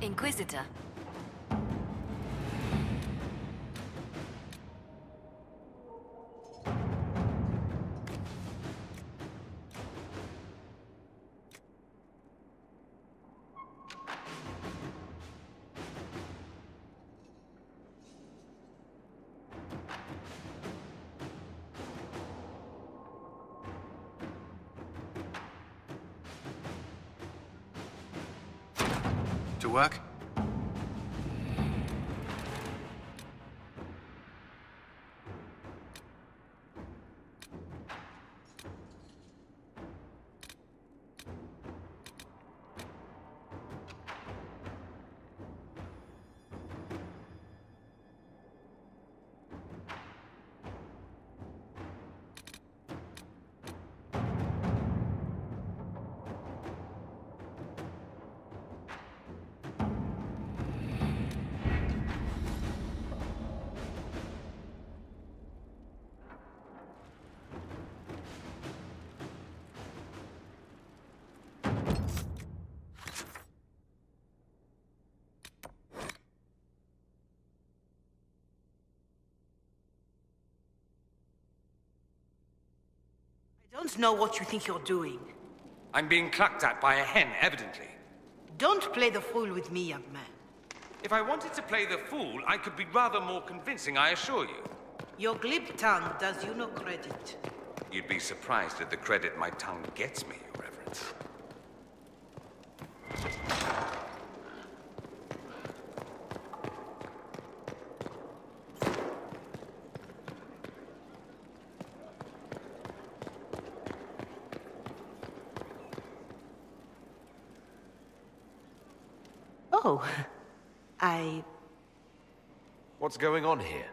Inquisitor. To work? I don't know what you think you're doing. I'm being clucked at by a hen, evidently. Don't play the fool with me, young man. If I wanted to play the fool, I could be rather more convincing, I assure you. Your glib tongue does you no credit. You'd be surprised at the credit my tongue gets me, Your Reverence. Oh, What's going on here?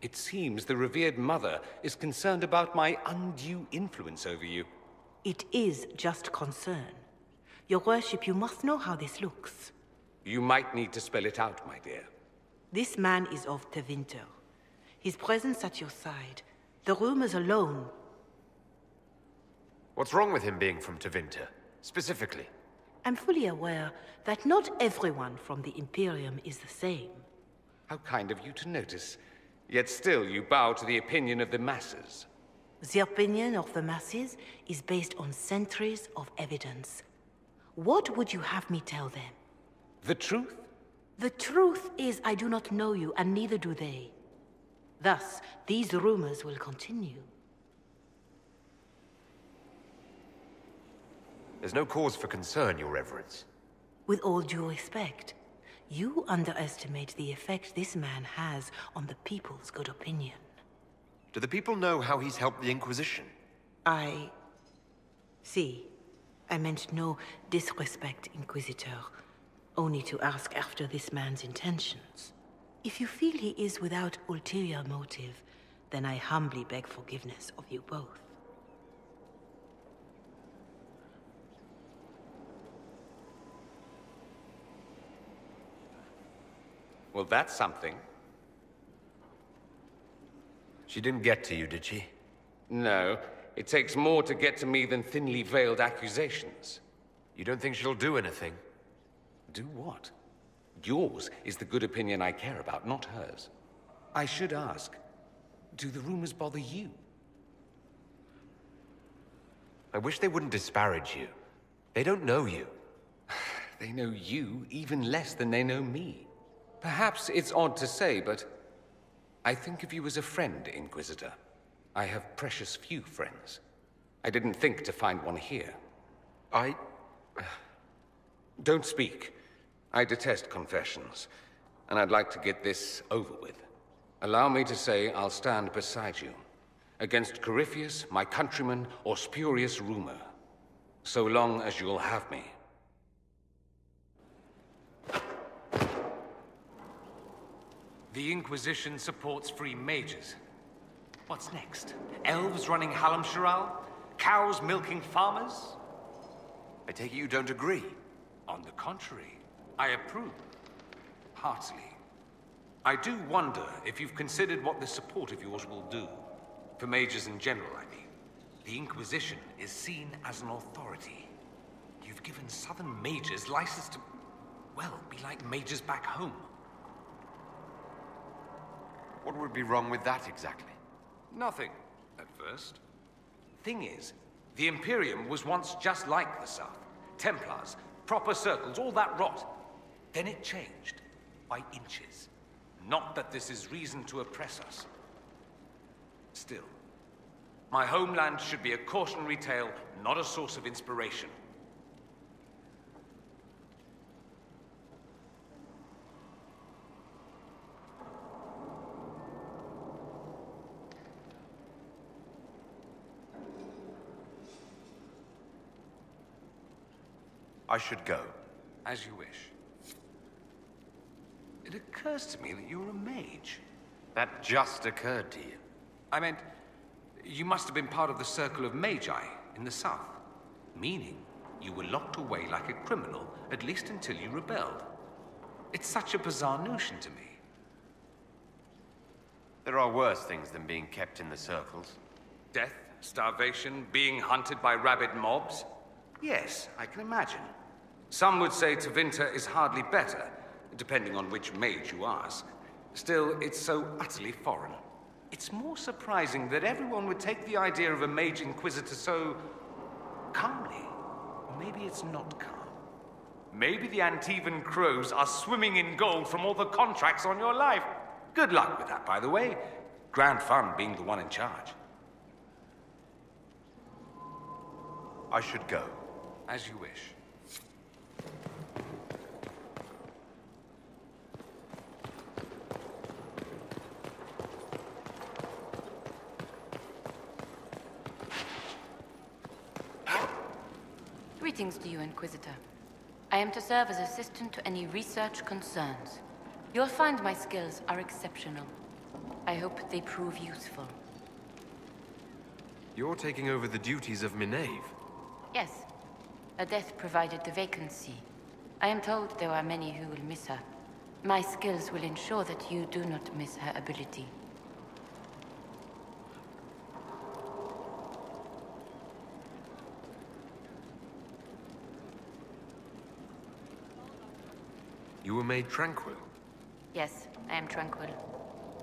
It seems the revered mother is concerned about my undue influence over you. It is just concern. Your worship, you must know how this looks. You might need to spell it out, my dear. This man is of Tevinter. His presence at your side, the rumors alone. What's wrong with him being from Tevinter, specifically? I'm fully aware that not everyone from the Imperium is the same. How kind of you to notice. Yet still you bow to the opinion of the masses. The opinion of the masses is based on centuries of evidence. What would you have me tell them? The truth? The truth is I do not know you, and neither do they. Thus, these rumors will continue. There's no cause for concern, Your Reverence. With all due respect, you underestimate the effect this man has on the people's good opinion. Do the people know how he's helped the Inquisition? See, I meant no disrespect, Inquisitor. Only to ask after this man's intentions. If you feel he is without ulterior motive, then I humbly beg forgiveness of you both. Well, that's something. She didn't get to you, did she? No, it takes more to get to me than thinly veiled accusations. You don't think she'll do anything? Do what? Yours is the good opinion I care about, not hers. I should ask, do the rumors bother you? I wish they wouldn't disparage you. They don't know you. They know you even less than they know me. Perhaps it's odd to say, but I think of you as a friend, Inquisitor. I have precious few friends. I didn't think to find one here. Don't speak. I detest confessions, and I'd like to get this over with. Allow me to say I'll stand beside you, against Corypheus, my countryman, or spurious rumor, so long as you'll have me. The Inquisition supports free mages. What's next? Elves running Halam-Sharal? Cows milking farmers? I take it you don't agree? On the contrary, I approve. Heartily. I do wonder if you've considered what this support of yours will do. For mages in general, I mean. The Inquisition is seen as an authority. You've given southern mages license to, well, be like mages back home. What would be wrong with that exactly? Nothing, at first. Thing is, the Imperium was once just like the South. Templars, proper circles, all that rot. Then it changed, by inches. Not that this is reason to oppress us. Still, my homeland should be a cautionary tale, not a source of inspiration. I should go. As you wish. It occurs to me that you're a mage. That just occurred to you. I meant, you must have been part of the Circle of Magi in the South. Meaning, you were locked away like a criminal, at least until you rebelled. It's such a bizarre notion to me. There are worse things than being kept in the circles. Death, starvation, being hunted by rabid mobs? Yes, I can imagine. Some would say Tevinter is hardly better, depending on which mage you ask. Still, it's so utterly foreign. It's more surprising that everyone would take the idea of a mage inquisitor so calmly. Or maybe it's not calm. Maybe the Antivan crows are swimming in gold from all the contracts on your life. Good luck with that, by the way. Grand fun being the one in charge. I should go. As you wish. Greetings to you, Inquisitor. I am to serve as assistant to any research concerns. You'll find my skills are exceptional. I hope they prove useful. You're taking over the duties of Minave. Yes. Her death provided the vacancy. I am told there are many who will miss her. My skills will ensure that you do not miss her ability. You were made tranquil. Yes, I am tranquil.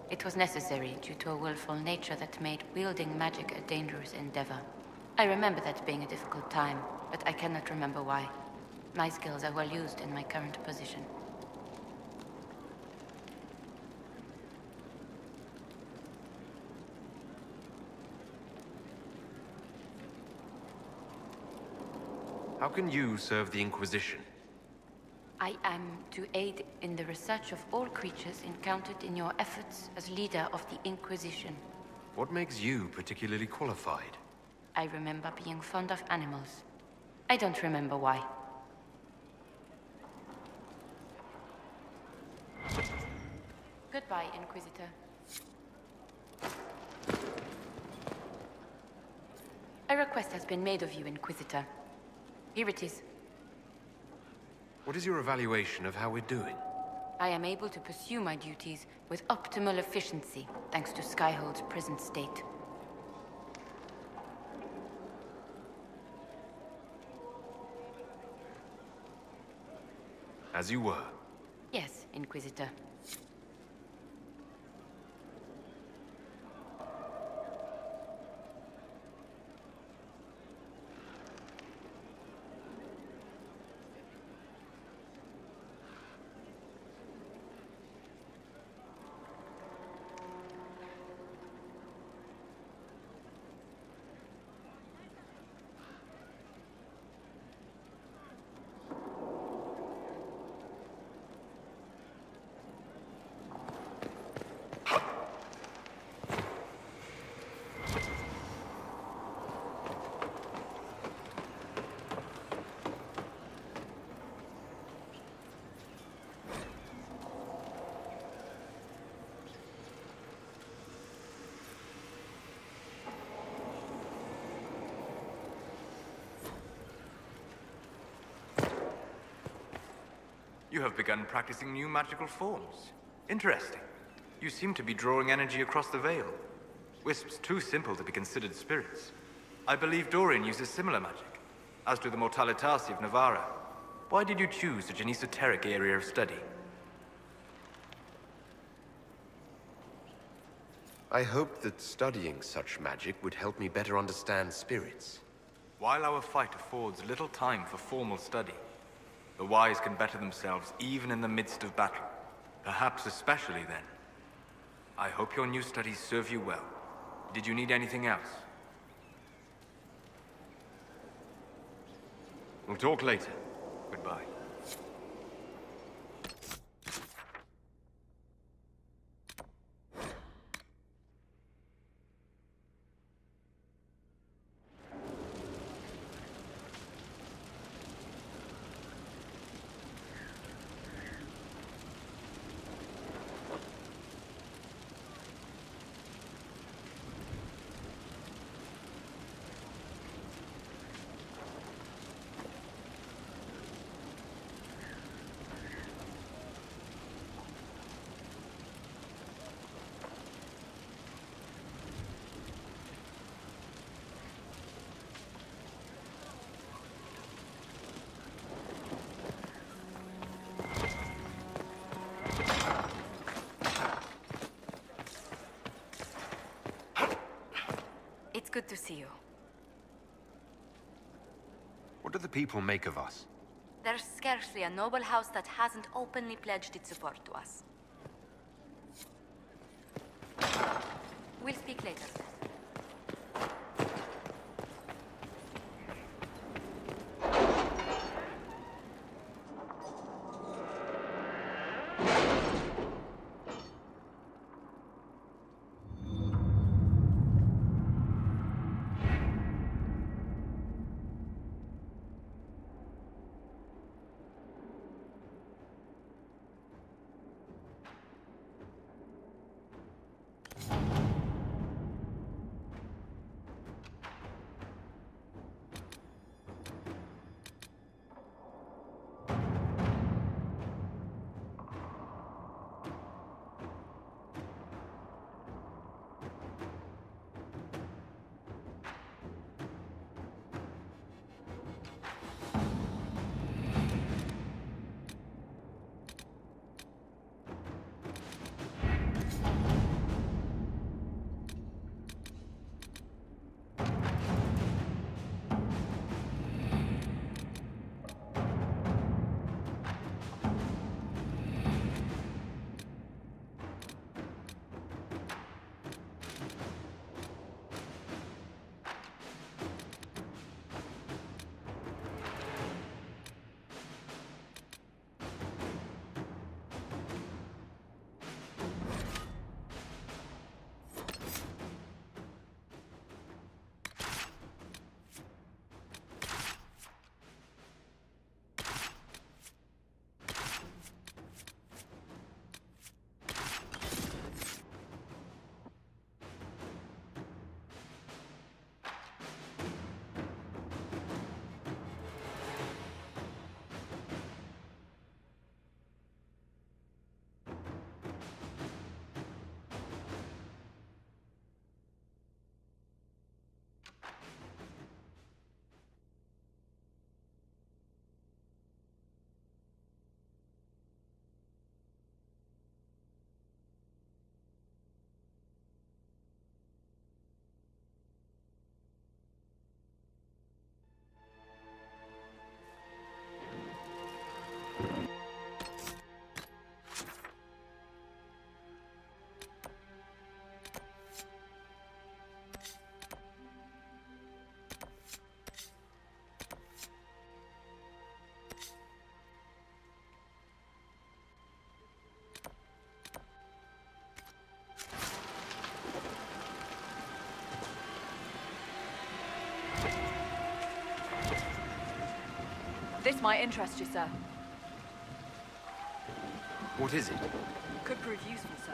It was necessary due to a willful nature that made wielding magic a dangerous endeavor. I remember that being a difficult time, but I cannot remember why. My skills are well used in my current position. How can you serve the Inquisition? I am to aid in the research of all creatures encountered in your efforts as leader of the Inquisition. What makes you particularly qualified? I remember being fond of animals. I don't remember why. Goodbye, Inquisitor. A request has been made of you, Inquisitor. Here it is. What is your evaluation of how we're doing? I am able to pursue my duties with optimal efficiency, thanks to Skyhold's present state. As you were. Yes, Inquisitor. You have begun practicing new magical forms. Interesting. You seem to be drawing energy across the veil. Wisps too simple to be considered spirits. I believe Dorian uses similar magic, as do the Mortalitasi of Navarra. Why did you choose such an esoteric area of study? I hoped that studying such magic would help me better understand spirits. While our fight affords little time for formal study, the wise can better themselves even in the midst of battle. Perhaps especially then. I hope your new studies serve you well. Did you need anything else? We'll talk later. Goodbye. It's good to see you. What do the people make of us? There's scarcely a noble house that hasn't openly pledged its support to us. We'll speak later. This might interest you, sir. What is it? Could prove useful, sir.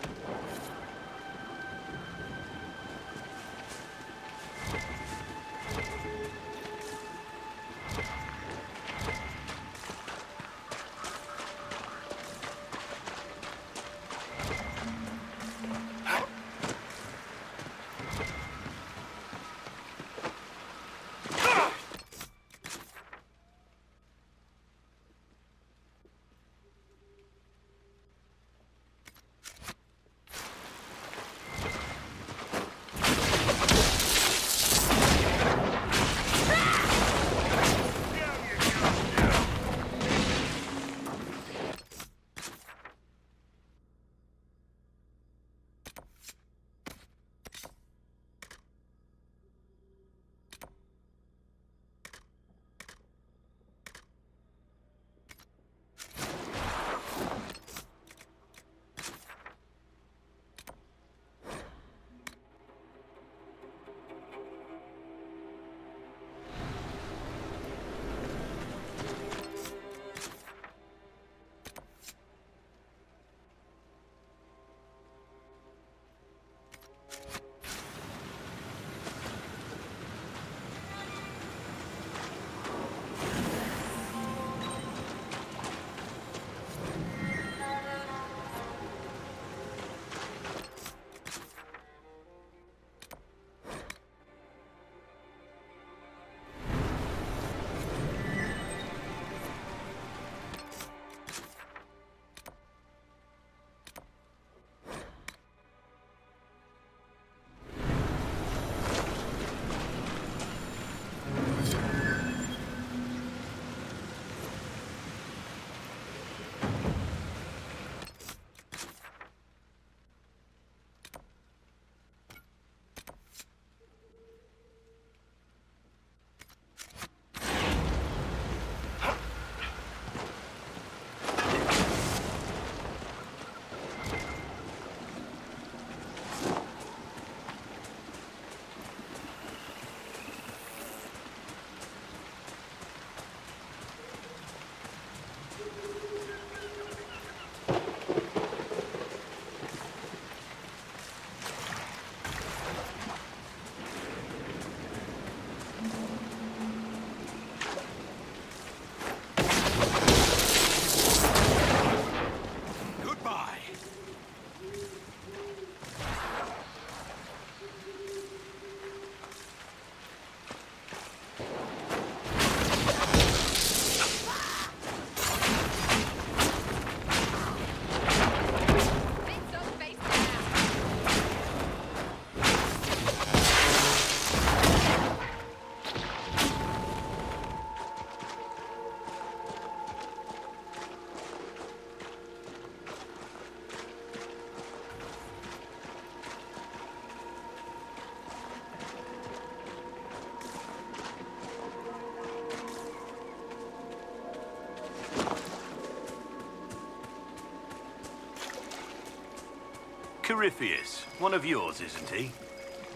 Corypheus, one of yours, isn't he?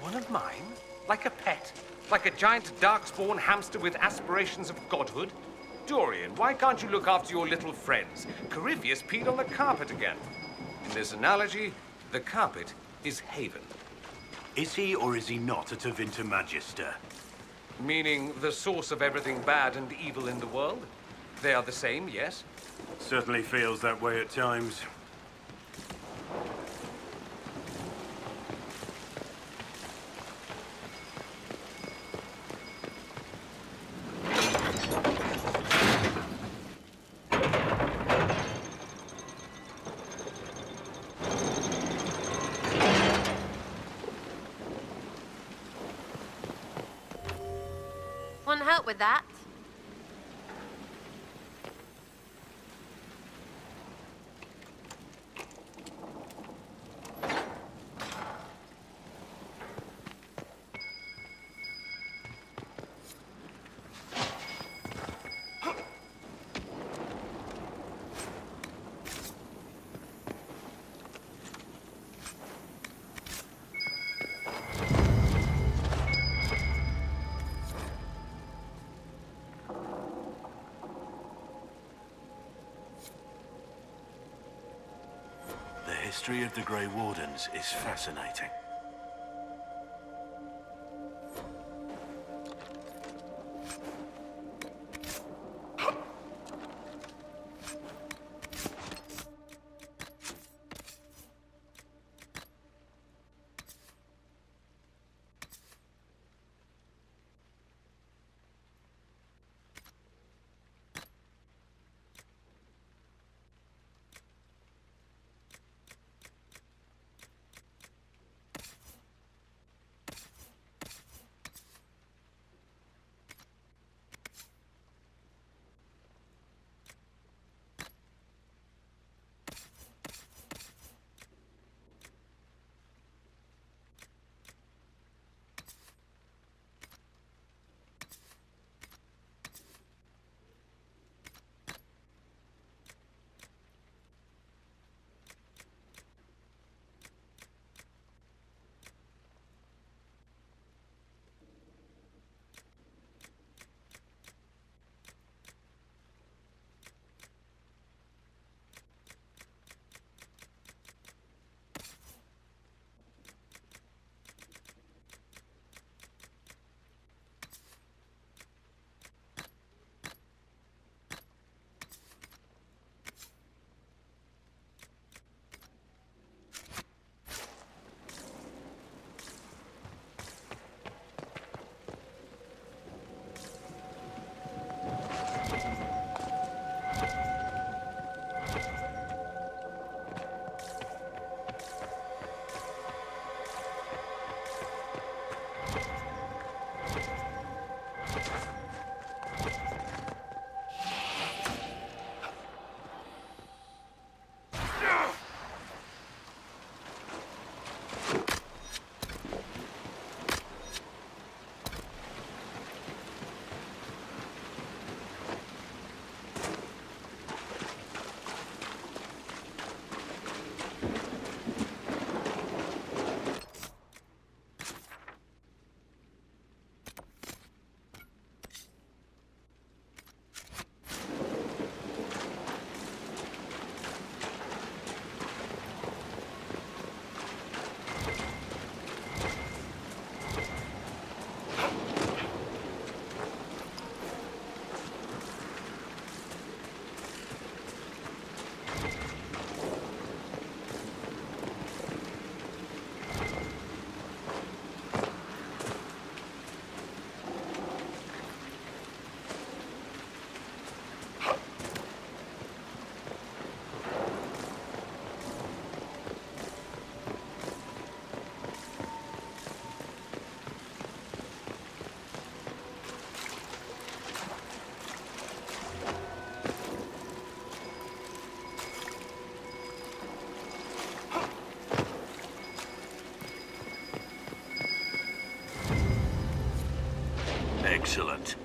One of mine? Like a pet? Like a giant darkspawn hamster with aspirations of godhood? Dorian, why can't you look after your little friends? Corypheus peed on the carpet again. In this analogy, the carpet is Haven. Is he or is he not a Tevinter Magister? Meaning the source of everything bad and evil in the world? They are the same, yes? Certainly feels that way at times. Want help with that? The history of the Grey Wardens is fascinating. Excellent.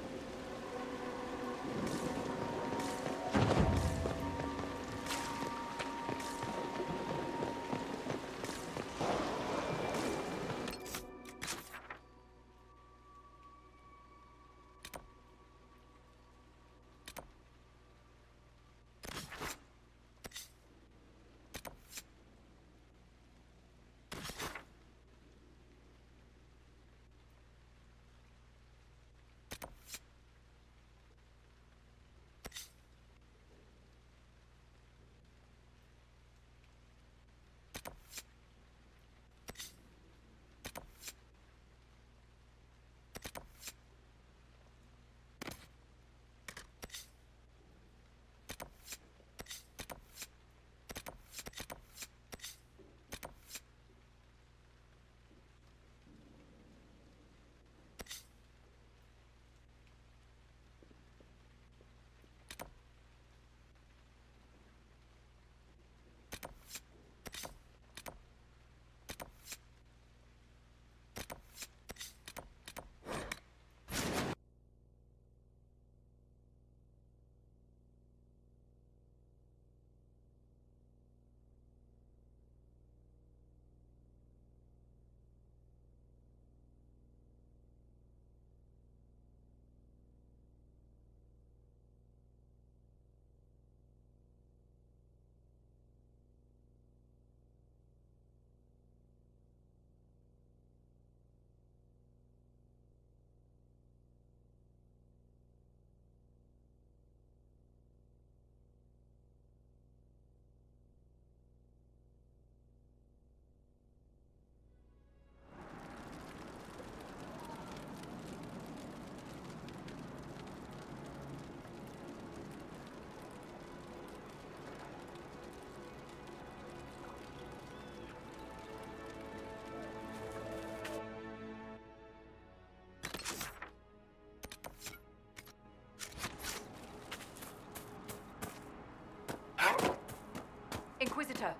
Inquisitor.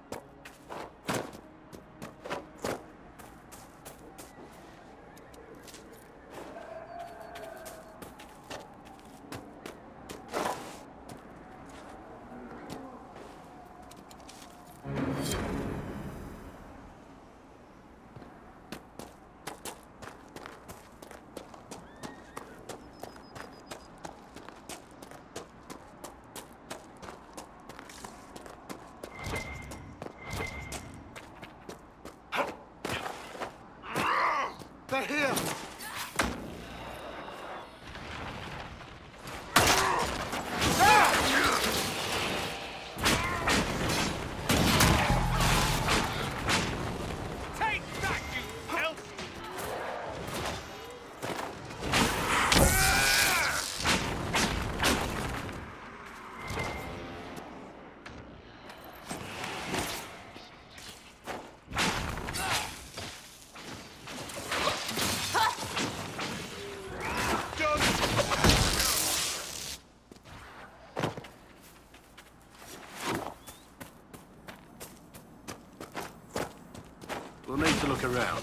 They're here! Take that, you elf! We'll need to look around.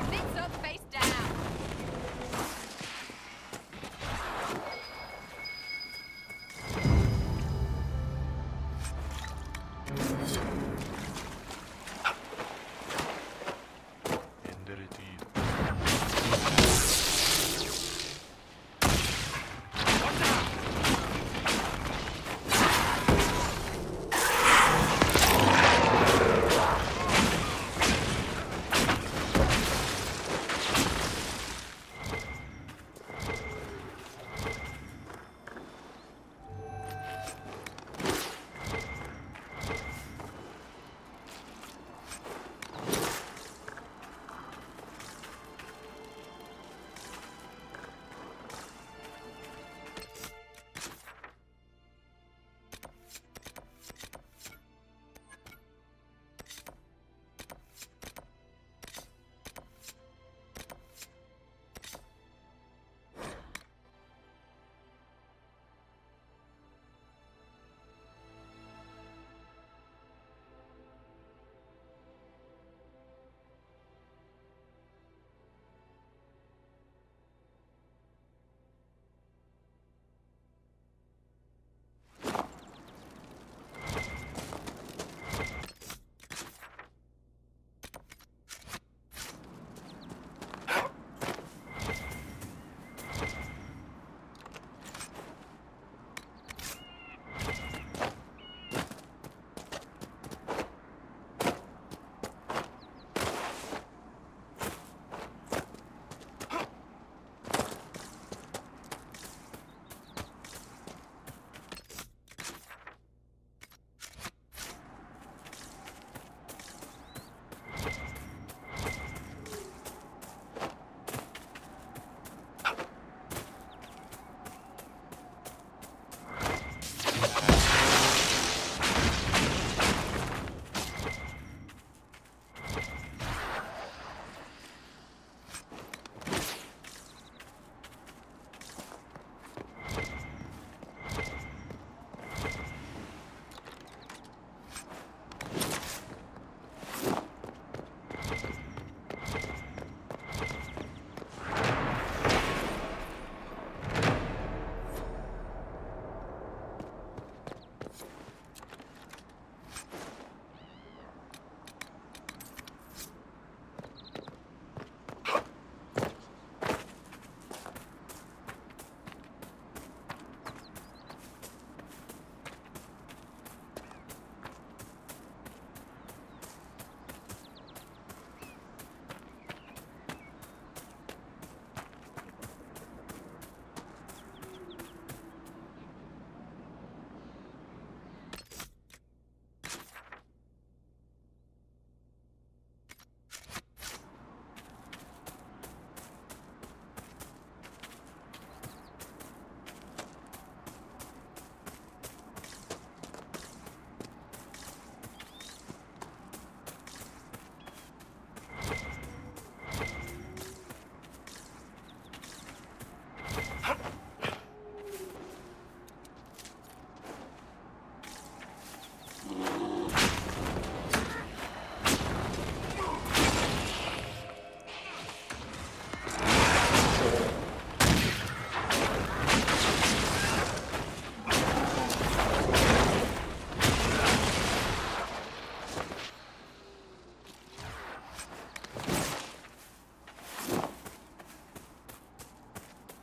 Bits up, face down.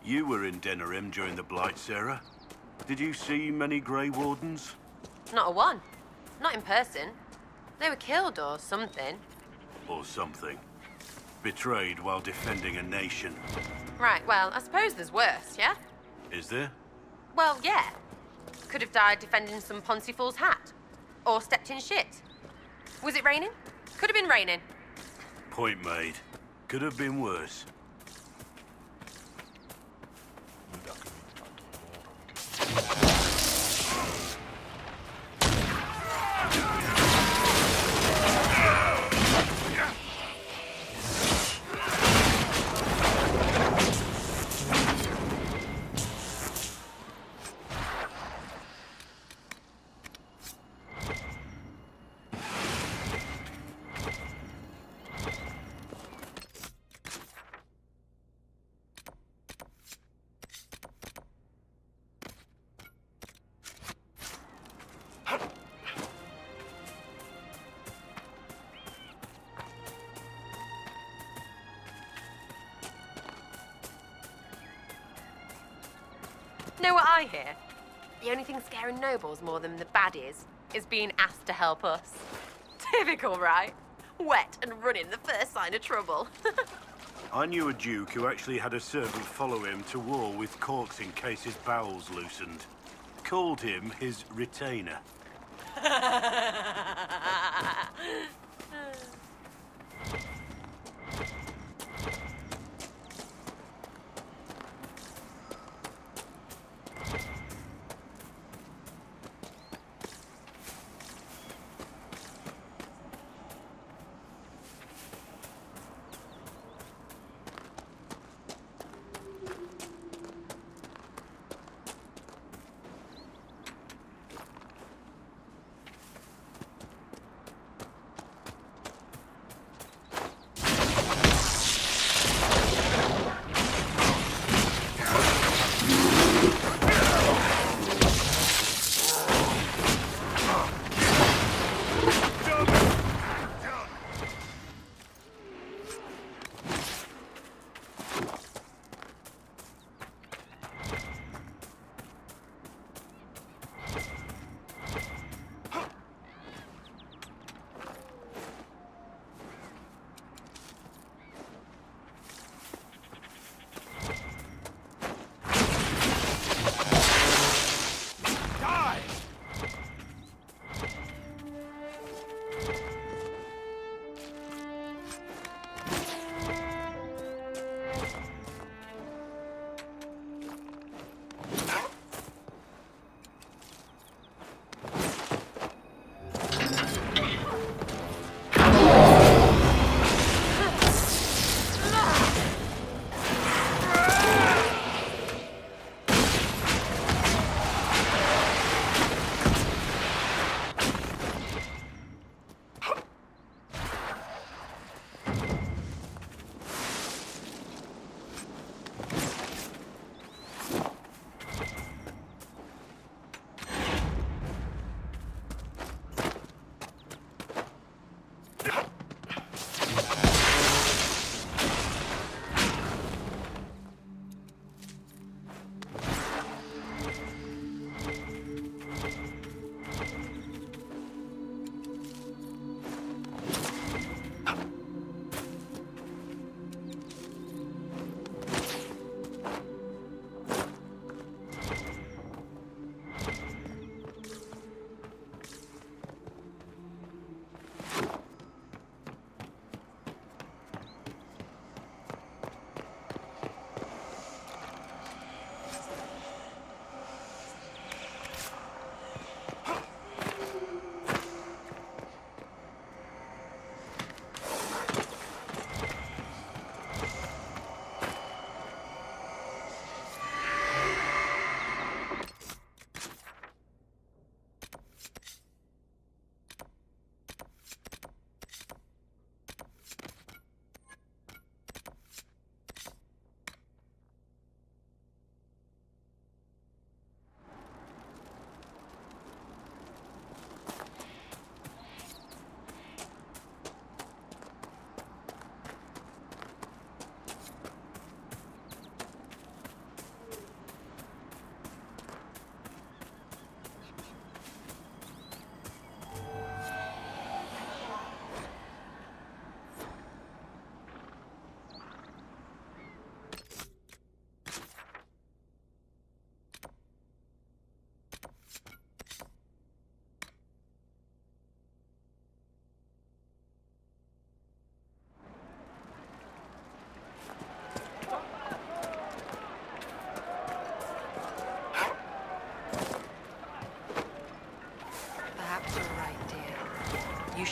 You were in Denerim during the Blight, Sarah. Did you see many Grey Wardens? Not a one. Not in person. They were killed or something. Or something. Betrayed while defending a nation. Right, well, I suppose there's worse, yeah? Is there? Well, yeah. Could have died defending some Ponzi fool's hat. Or stepped in shit. Was it raining? Could have been raining. Point made. Could have been worse. Know what I hear? The only thing scaring nobles more than the baddies is being asked to help us. Typical, right? Wet and running the first sign of trouble. I knew a duke who actually had a servant follow him to war with corks in case his bowels loosened. Called him his retainer.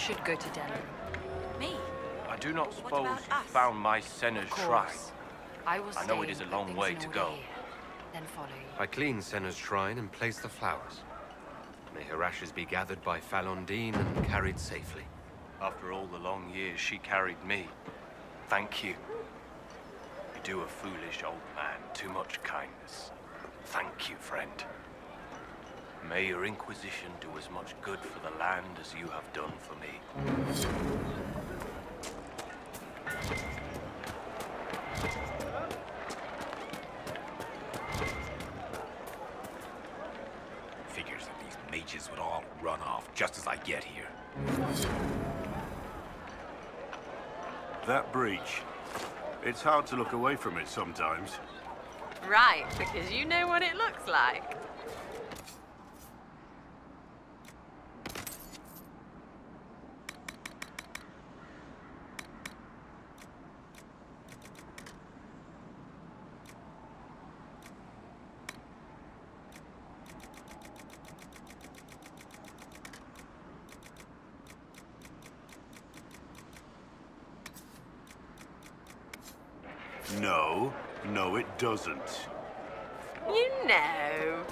should go to Denver. Me? I do not What suppose about you us? found my Senna's Of shrine. course. I will I know stay it is a and put long things way in to order go. here, then follow you. I clean Senna's shrine and place the flowers. May her ashes be gathered by Falondine and carried safely. After all the long years she carried me, thank you. You do a foolish old man too much kindness. Thank you, friend. May your Inquisition do as much good for the land as you have done for me. Figures that these mages would all run off just as I get here. That breach. It's hard to look away from it sometimes. Right, because you know what it looks like. No, it doesn't. You know.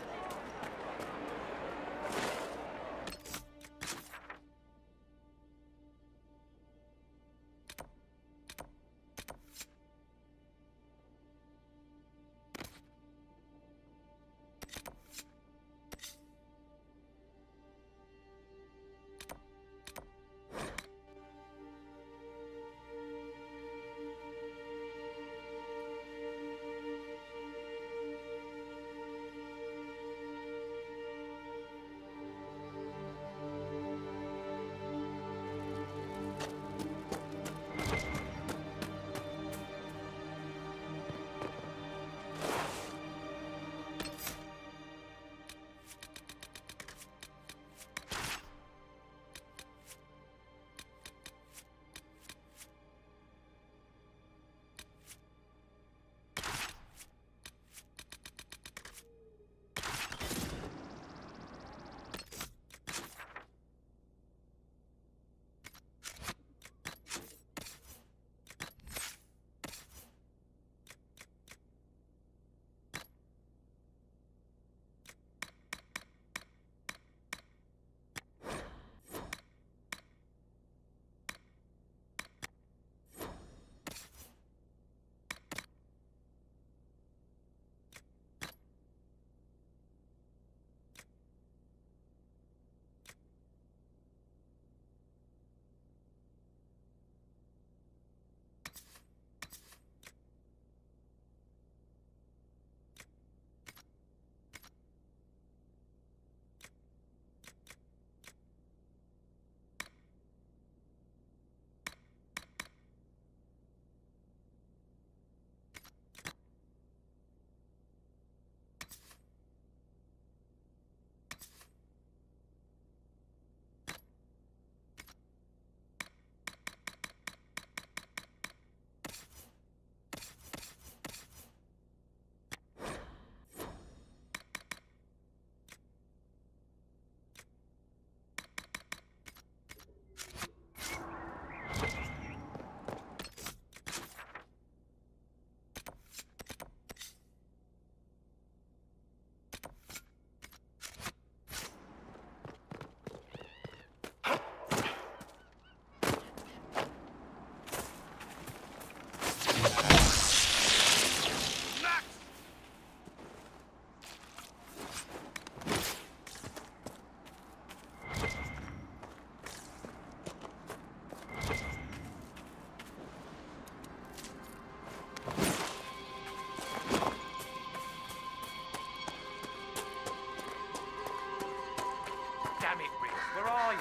Damn it, Riggs, where are you?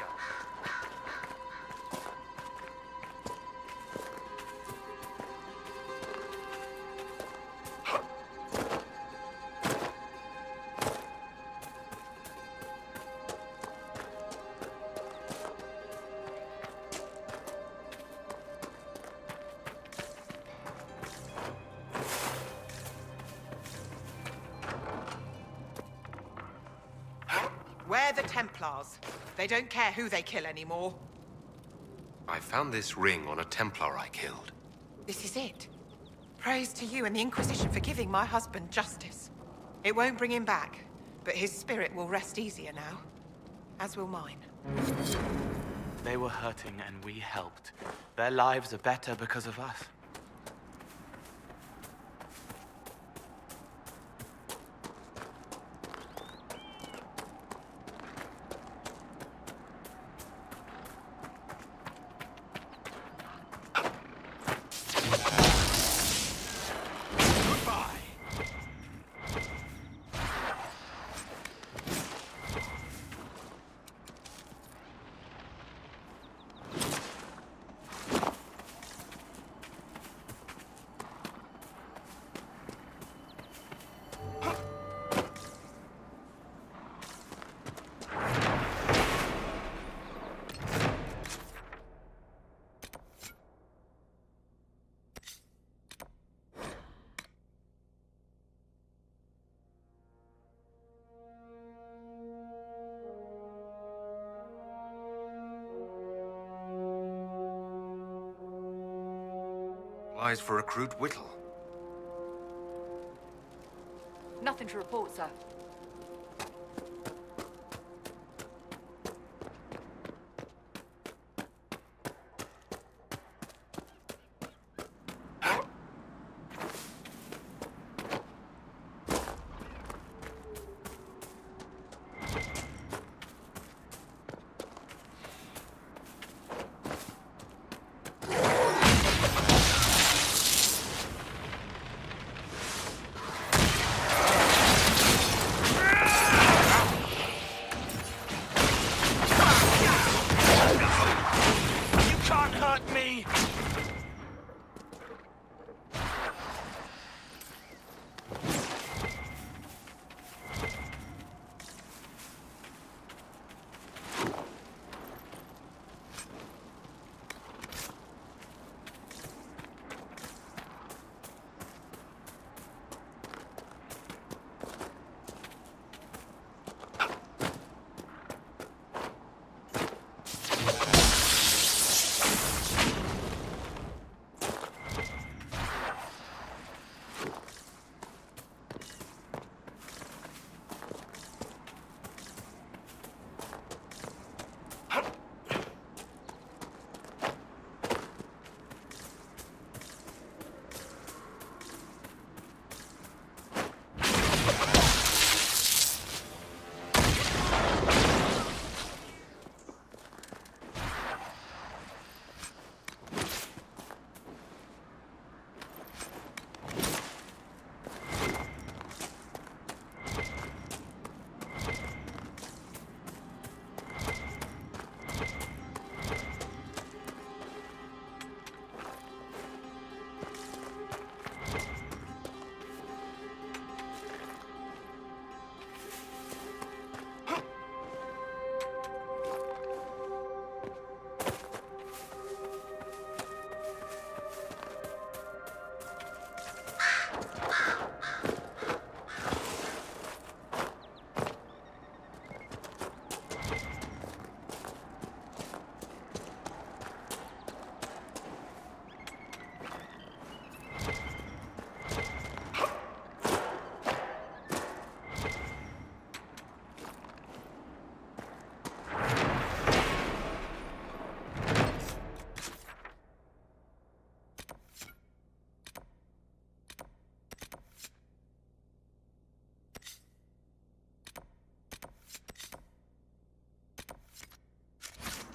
We're the Templars. They don't care who they kill anymore. I found this ring on a Templar I killed. This is it. Praise to you and the Inquisition for giving my husband justice. It won't bring him back, but his spirit will rest easier now. As will mine. They were hurting and we helped. Their lives are better because of us. Supplies for recruit Whittle. Nothing to report, sir.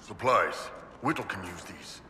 Supplies. Whittle can use these.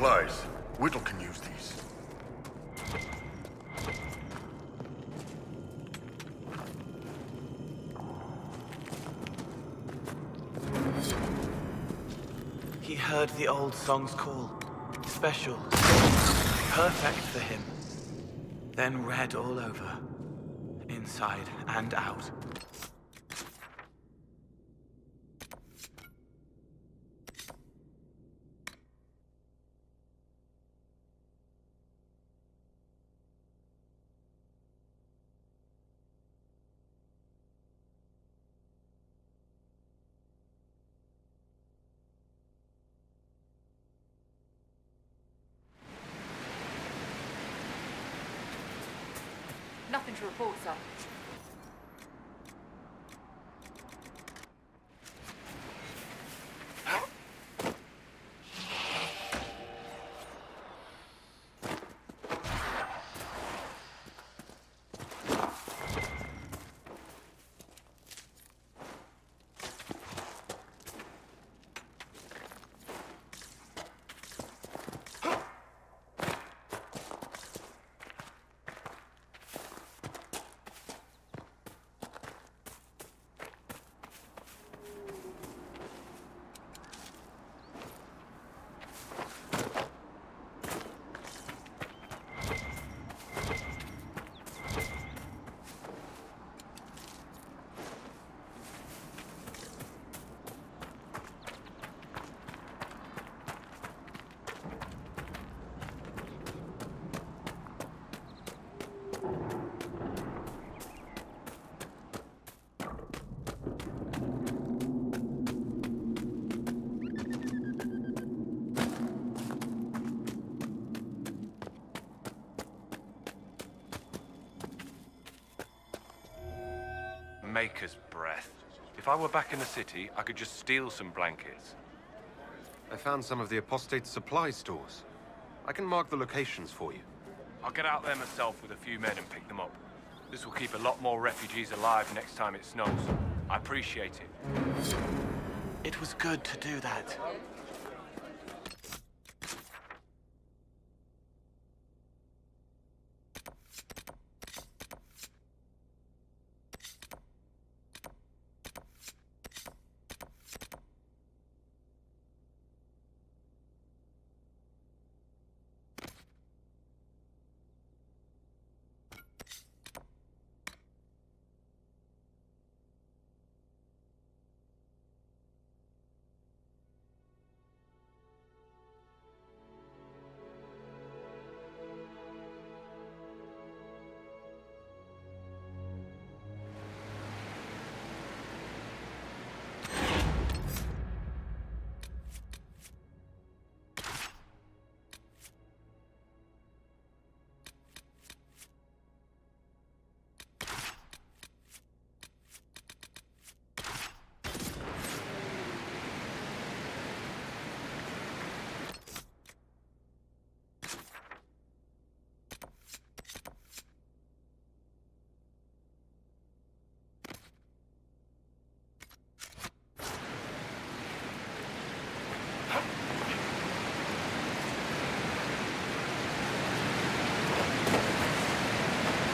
supplies. Whittle can use these. He heard the old song's call. Special. Perfect for him. Then read all over. Inside and out. Nothing to report, sir. Maker's breath. If I were back in the city, I could just steal some blankets. I found some of the apostate's supply stores. I can mark the locations for you. I'll get out there myself with a few men and pick them up. This will keep a lot more refugees alive next time it snows. I appreciate it. It was good to do that.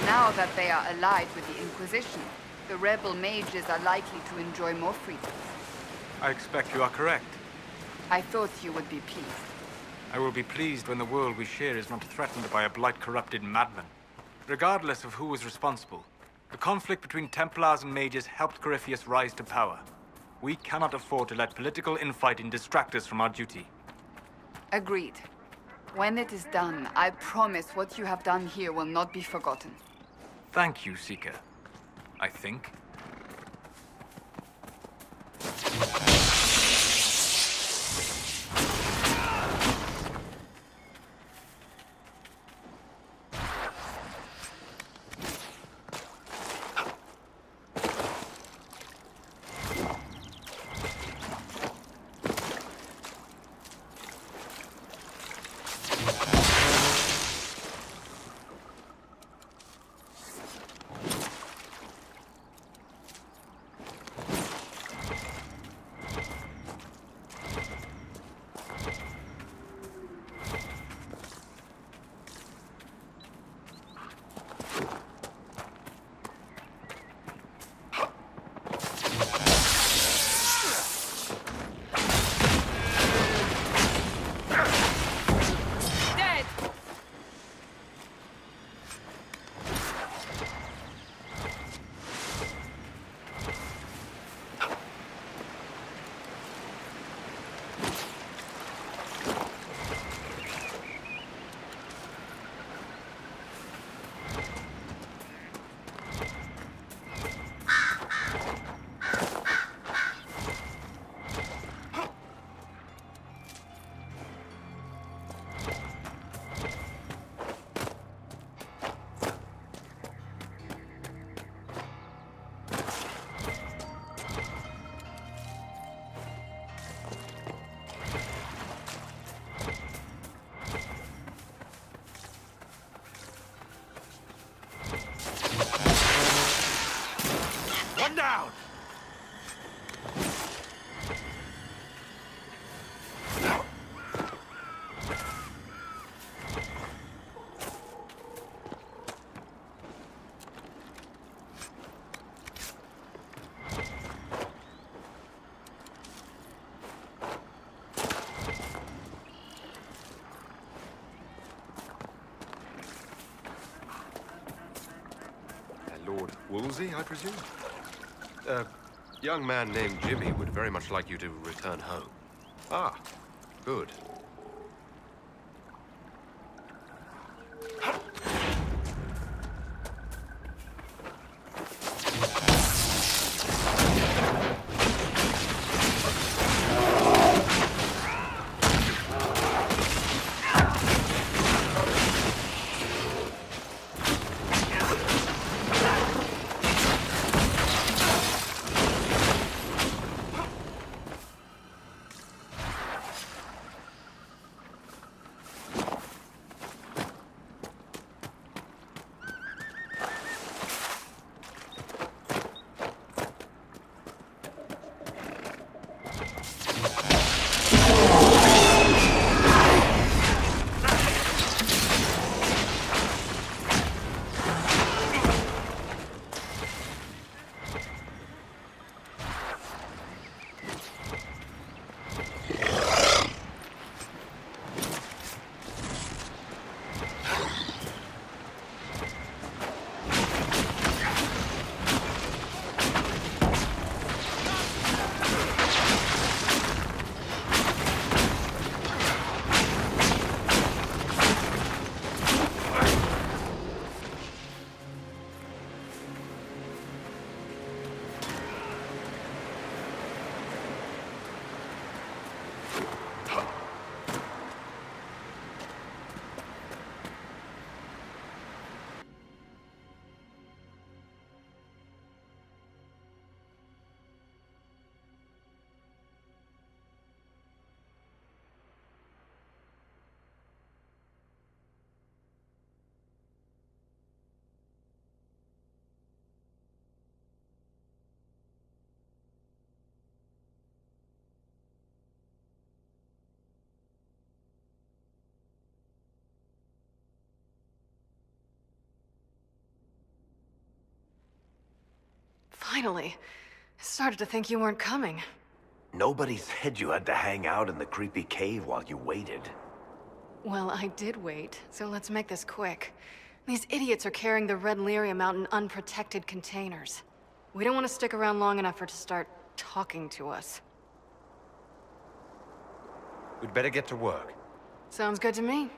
Now that they are allied with the Inquisition, the rebel mages are likely to enjoy more freedom. I expect you are correct. I thought you would be pleased. I will be pleased when the world we share is not threatened by a blight-corrupted madman. Regardless of who was responsible, the conflict between Templars and mages helped Corypheus rise to power. We cannot afford to let political infighting distract us from our duty. Agreed. When it is done, I promise what you have done here will not be forgotten. Thank you, Seeker. I think. Down! Lord Woolsey, I presume? A young man named Jimmy would very much like you to return home. Ah, good. Finally. I started to think you weren't coming. Nobody said you had to hang out in the creepy cave while you waited. Well, I did wait, so let's make this quick. These idiots are carrying the red lyrium out in unprotected containers. We don't want to stick around long enough for it to start talking to us. We'd better get to work. Sounds good to me.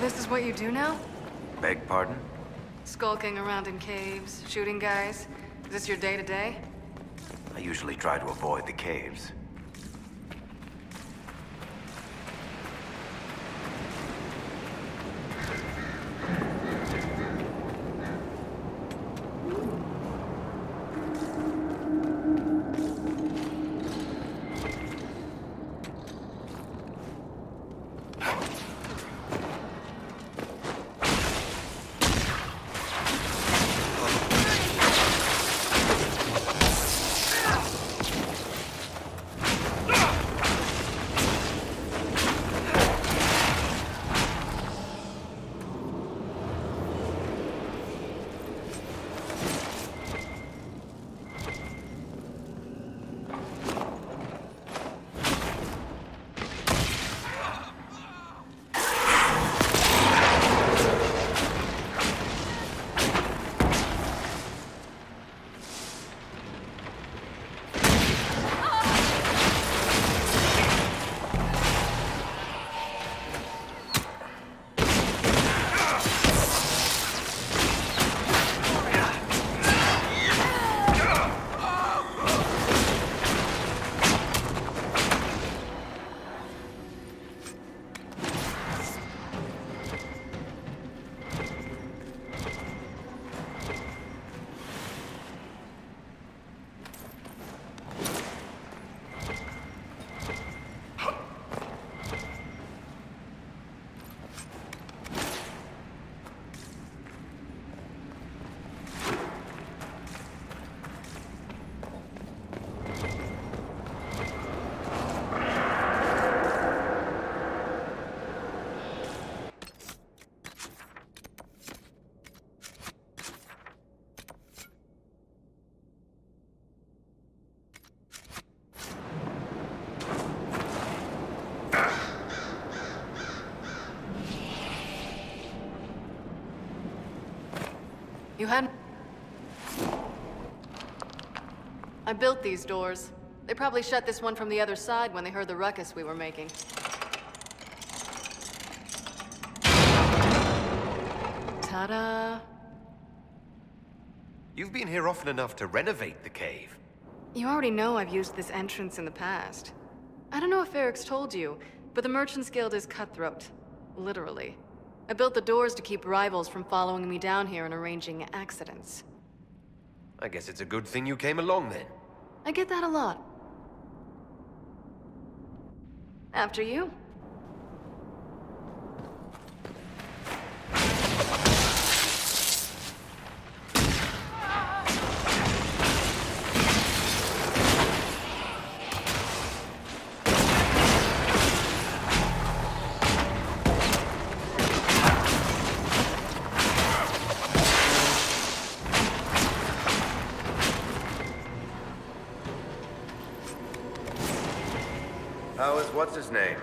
this is what you do now? Beg pardon? Skulking around in caves, shooting guys. Is this your day-to-day? I usually try to avoid the caves. You had... I built these doors. They probably shut this one from the other side when they heard the ruckus we were making. Ta-da! You've been here often enough to renovate the cave. You already know I've used this entrance in the past. I don't know if Eric's told you, but the Merchants Guild is cutthroat. Literally. I built the doors to keep rivals from following me down here and arranging accidents. I guess it's a good thing you came along then. I get that a lot. After you. What's his name?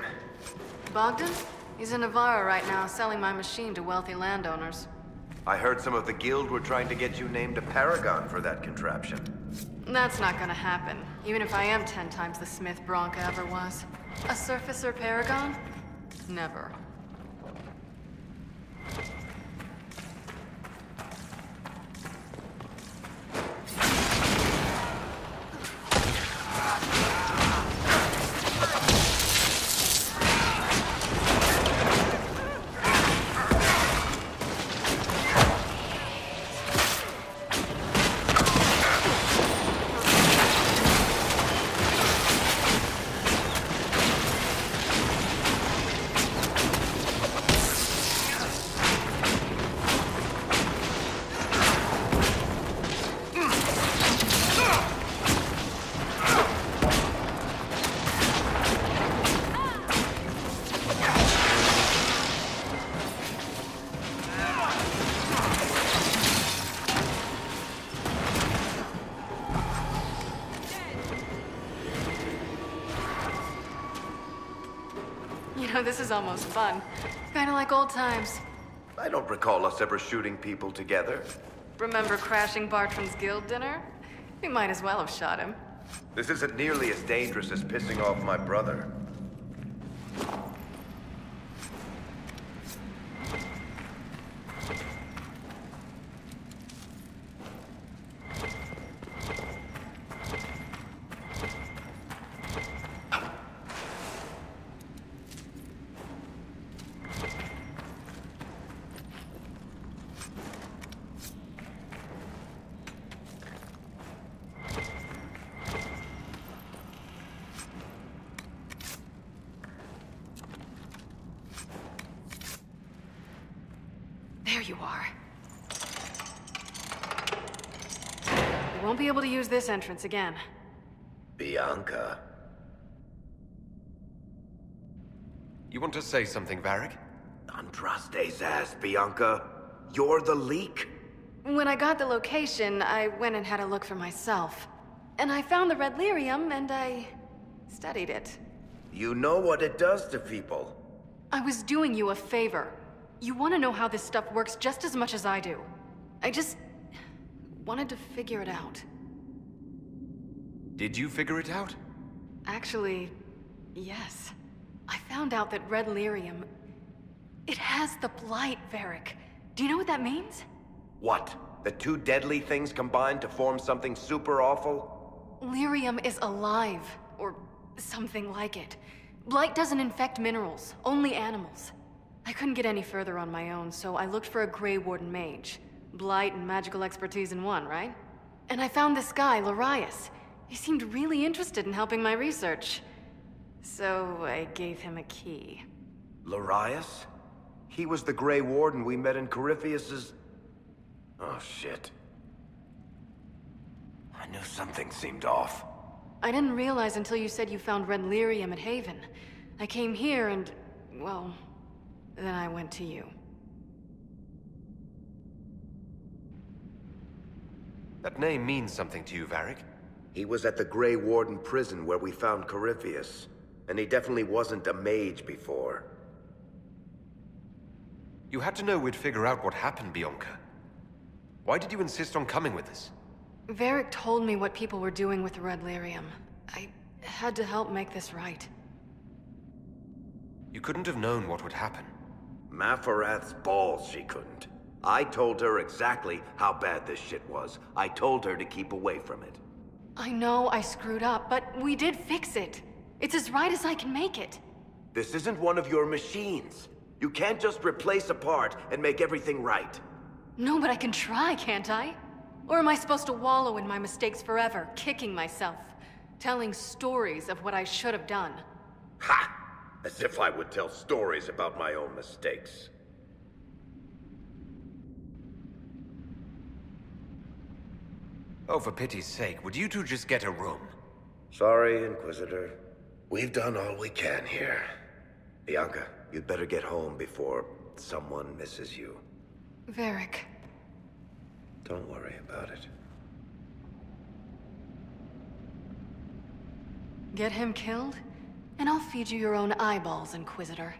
Bogdan? He's in Navarra right now, selling my machine to wealthy landowners. I heard some of the guild were trying to get you named a paragon for that contraption. That's not gonna happen, even if I am 10 times the Smith Bronca ever was. A surfacer paragon? Never. This is almost fun. Kinda like old times. I don't recall us ever shooting people together. Remember crashing Bartram's guild dinner? We might as well have shot him. This isn't nearly as dangerous as pissing off my brother. There you are. You won't be able to use this entrance again. Bianca. You want to say something, Varric? Andraste's ass, Bianca. You're the leak? When I got the location, I went and had a look for myself. And I found the red lyrium, and I studied it. You know what it does to people. I was doing you a favor. You want to know how this stuff works just as much as I do. I just wanted to figure it out. Did you figure it out? Actually, yes. I found out that red lyrium... it has the blight, Varric. Do you know what that means? What? The two deadly things combined to form something super awful? Lyrium is alive, or something like it. Blight doesn't infect minerals, only animals. I couldn't get any further on my own, so I looked for a Grey Warden mage. Blight and magical expertise in one, right? And I found this guy, Larius. He seemed really interested in helping my research. So I gave him a key. Larius? He was the Grey Warden we met in Corypheus's... Oh, shit. I knew something seemed off. I didn't realize until you said you found red lyrium at Haven. I came here and, well, then I went to you. That name means something to you, Varric. He was at the Grey Warden prison where we found Corypheus. And he definitely wasn't a mage before. You had to know we'd figure out what happened, Bianca. Why did you insist on coming with us? Varric told me what people were doing with the red lyrium. I had to help make this right. You couldn't have known what would happen. Mafarath's balls, she couldn't. I told her exactly how bad this shit was. I told her to keep away from it. I know I screwed up, but we did fix it. It's as right as I can make it. This isn't one of your machines. You can't just replace a part and make everything right. No, but I can try, can't I? Or am I supposed to wallow in my mistakes forever, kicking myself, telling stories of what I should have done? Ha! As if I would tell stories about my own mistakes. Oh, for pity's sake, would you two just get a room? Sorry, Inquisitor. We've done all we can here. Bianca, you'd better get home before someone misses you. Varric. Don't worry about it. Get him killed, and I'll feed you your own eyeballs, Inquisitor.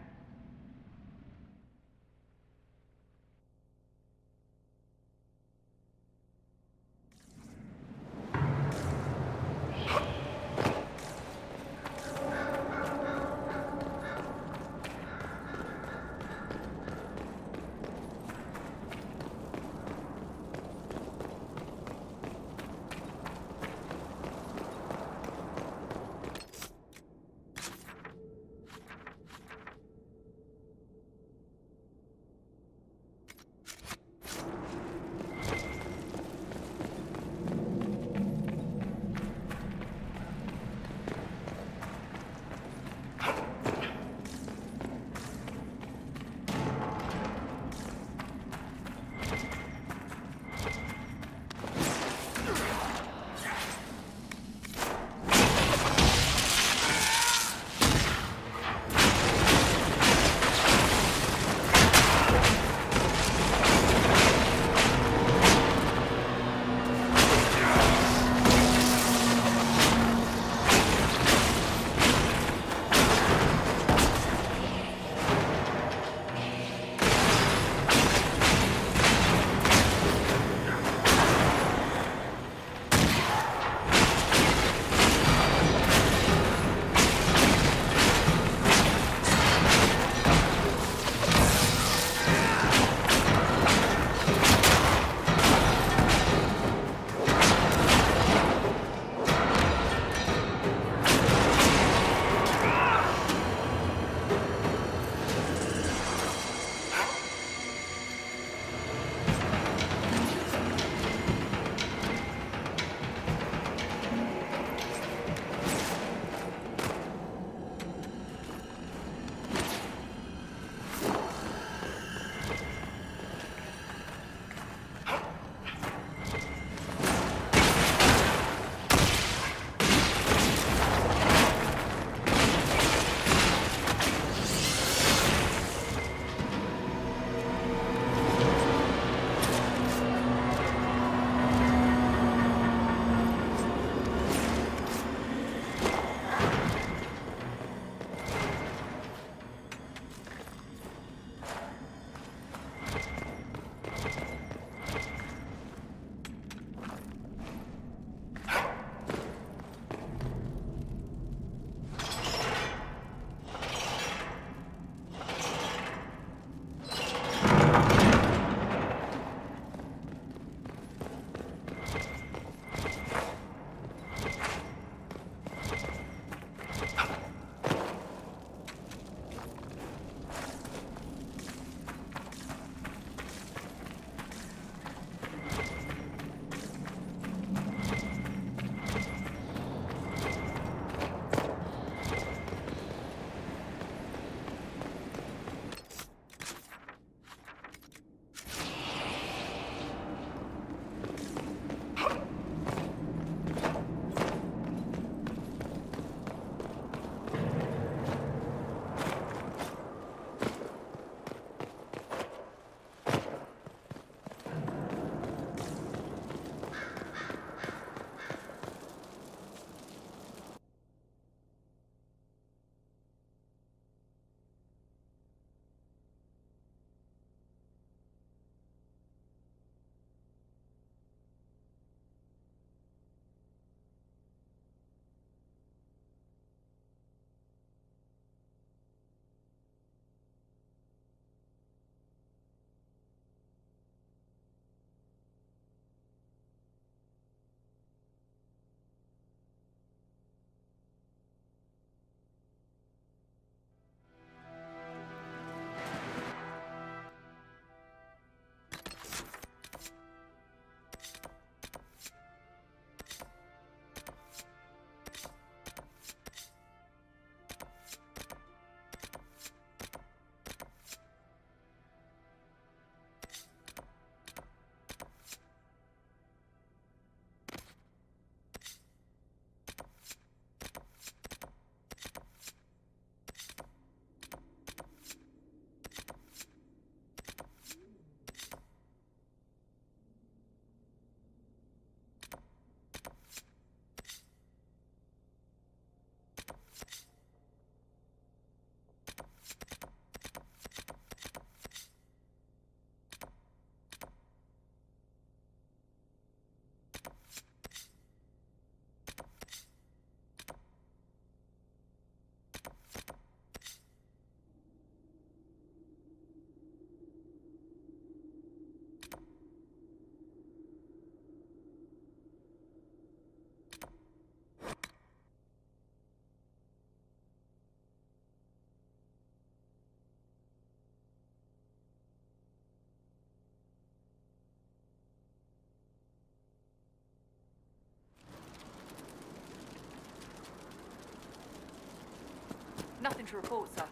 Nothing to report, sir.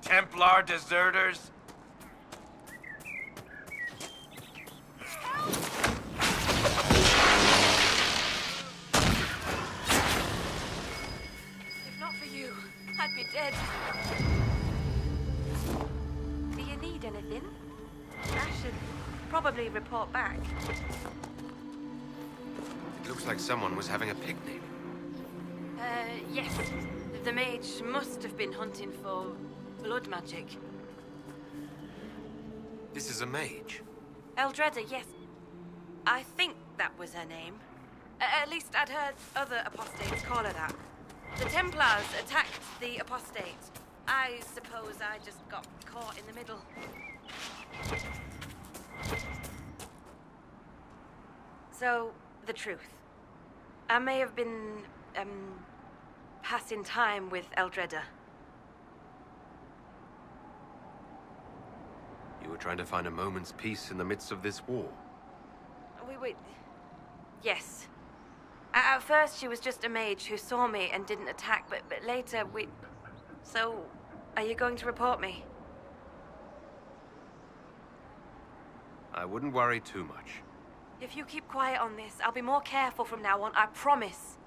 Templar deserters? If not for you, I'd be dead. Do you need anything? I should probably report back. It looks like someone was having a picnic. Yes. The mage must have been hunting for blood magic. This is a mage. Eldredda, yes. I think that was her name. At least I'd heard other apostates call her that. The Templars attacked the apostates. I suppose I just got caught in the middle. So, the truth. I may have been, passing time with Eldredda. You were trying to find a moment's peace in the midst of this war. Yes. At first, she was just a mage who saw me and didn't attack, but later So, are you going to report me? I wouldn't worry too much. If you keep quiet on this, I'll be more careful from now on, I promise.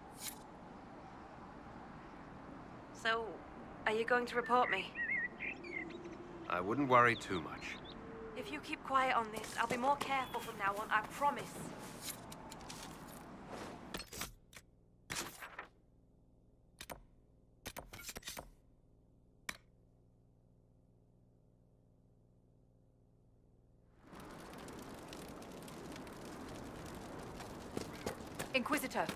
So, are you going to report me? I wouldn't worry too much. If you keep quiet on this, I'll be more careful from now on, I promise. Inquisitor.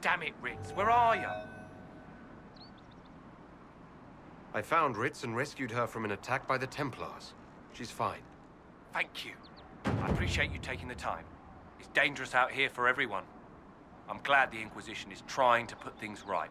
Damn it, Ritz, where are you? I found Ritz and rescued her from an attack by the Templars. She's fine. Thank you. I appreciate you taking the time. It's dangerous out here for everyone. I'm glad the Inquisition is trying to put things right.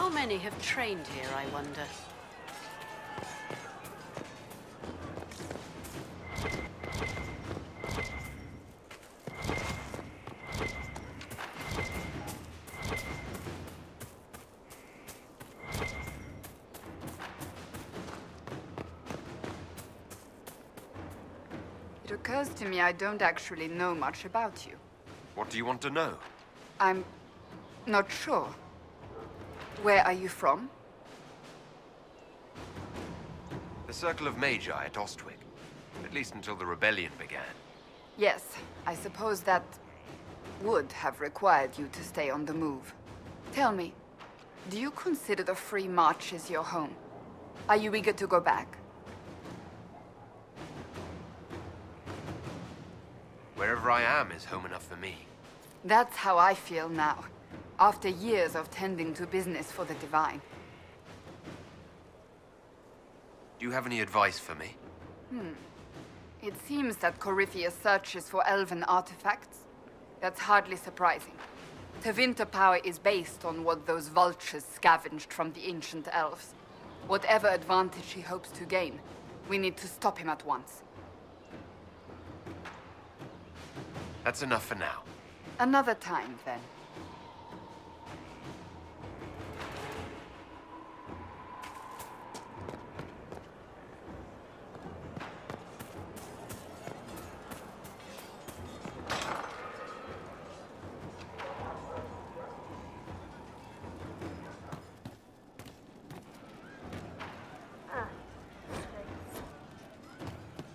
How many have trained here, I wonder? It occurs to me I don't actually know much about you. What do you want to know? I'm not sure. Where are you from? The Circle of Magi at Ostwick. At least until the rebellion began. Yes, I suppose that would have required you to stay on the move. Tell me, do you consider the Free Marches your home? Are you eager to go back? Wherever I am is home enough for me. That's how I feel now, after years of tending to business for the Divine. Do you have any advice for me? It seems that Corypheus searches for elven artifacts. That's hardly surprising. Tevinter power is based on what those vultures scavenged from the ancient elves. Whatever advantage he hopes to gain, we need to stop him at once. That's enough for now. Another time, then.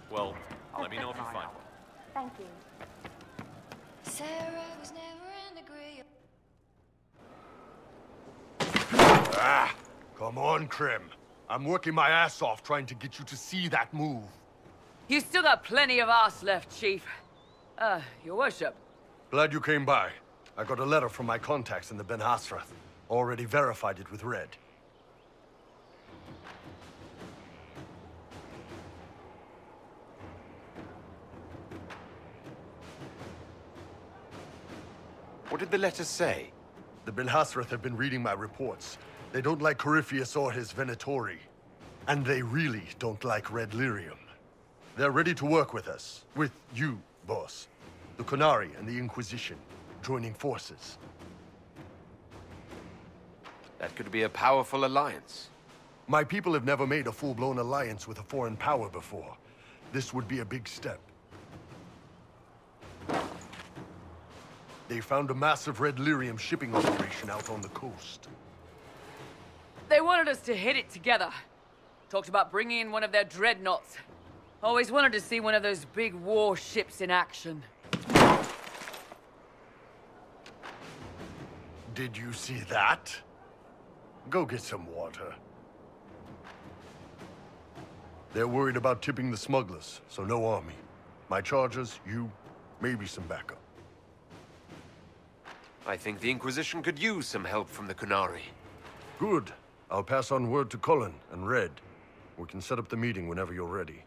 Well, let me know if you find one. Thank you. Sarah was never an agree. Ah! Come on, Krim. I'm working my ass off trying to get you to see that move. You still got plenty of arse left, Chief. Your worship. Glad you came by. I got a letter from my contacts in the Ben Hasrath. Already verified it with Red. What did the letter say? The Ben Hasrath have been reading my reports. They don't like Corypheus or his Venatori. And they really don't like Red Lyrium. They're ready to work with us. With you, boss. The Qunari and the Inquisition, joining forces. That could be a powerful alliance. My people have never made a full-blown alliance with a foreign power before. This would be a big step. They found a massive Red Lyrium shipping operation out on the coast. They wanted us to hit it together. Talked about bringing in one of their dreadnoughts. Always wanted to see one of those big warships in action. Did you see that? Go get some water. They're worried about tipping the smugglers, so no army. My chargers, you, maybe some backup. I think the Inquisition could use some help from the Qunari. Good. I'll pass on word to Cullen and Red. We can set up the meeting whenever you're ready.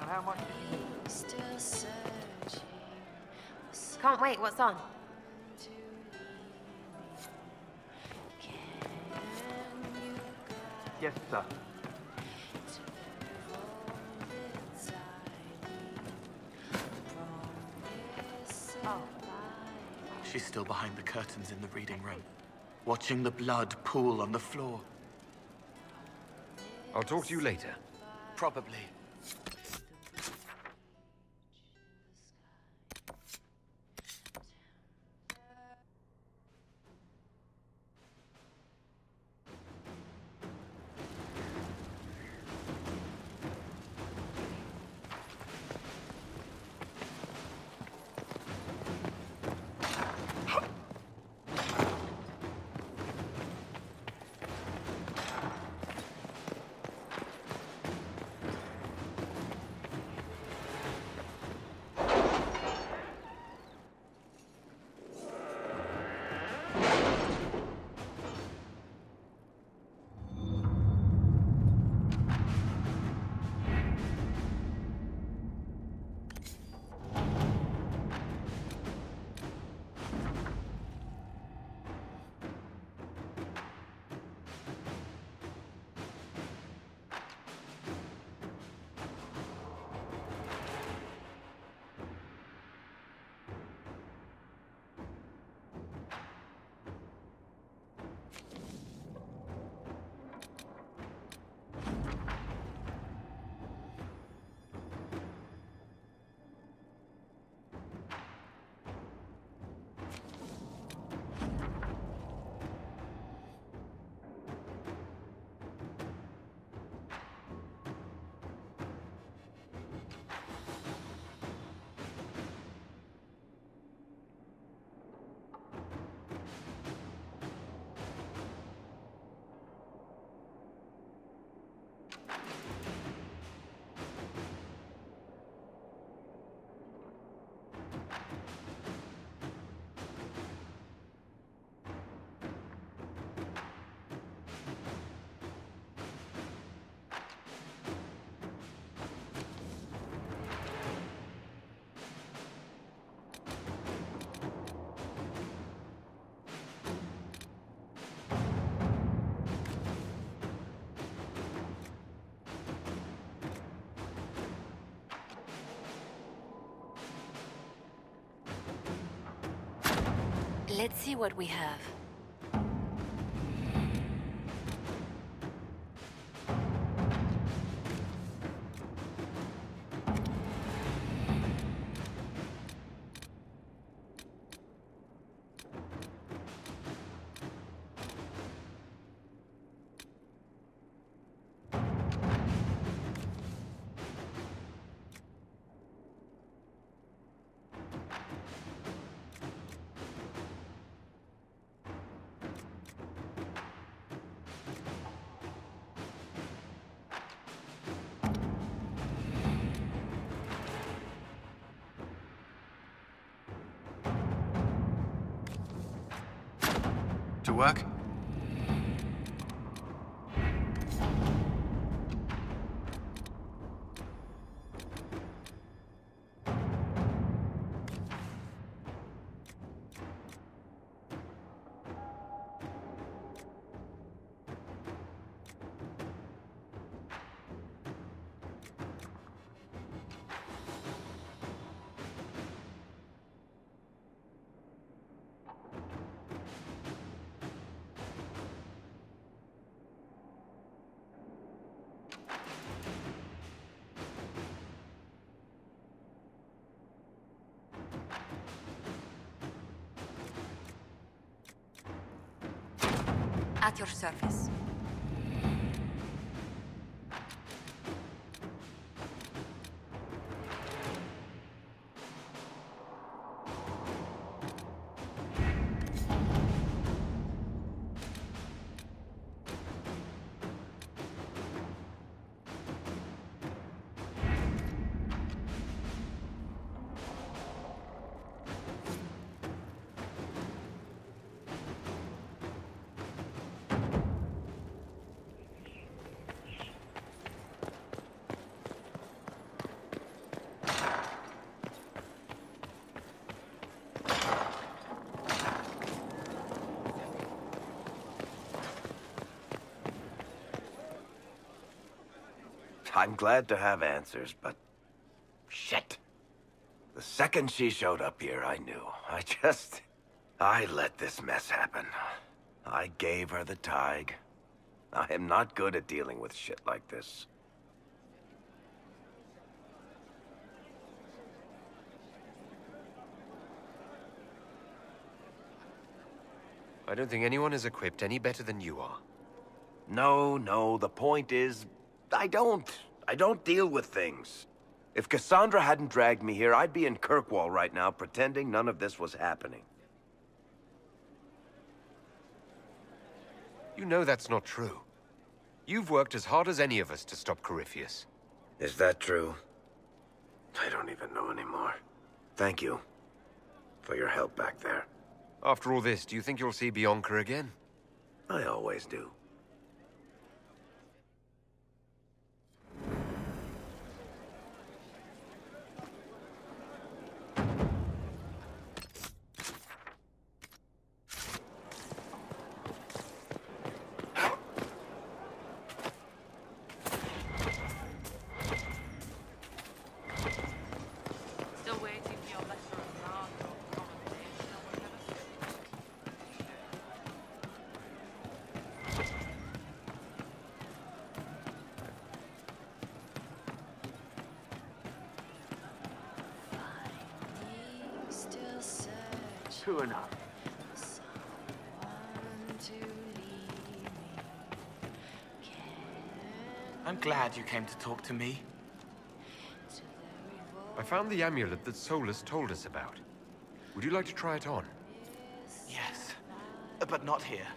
How much Can't wait, what's on? Yes, sir. She's still behind the curtains in the reading room, watching the blood pool on the floor. I'll talk to you later. Probably. Let's see what we have. To work? At your service. I'm glad to have answers, but... shit. The second she showed up here, I knew. I let this mess happen. I gave her the Tig. I am not good at dealing with shit like this. I don't think anyone is equipped any better than you are. No, the point is... I don't deal with things. If Cassandra hadn't dragged me here, I'd be in Kirkwall right now pretending none of this was happening. You know that's not true. You've worked as hard as any of us to stop Corypheus. Is that true? I don't even know anymore. Thank you for your help back there. After all this, do you think you'll see Bianca again? I always do. True enough. I'm glad you came to talk to me. I found the amulet that Solus told us about. Would you like to try it on? Yes, but not here.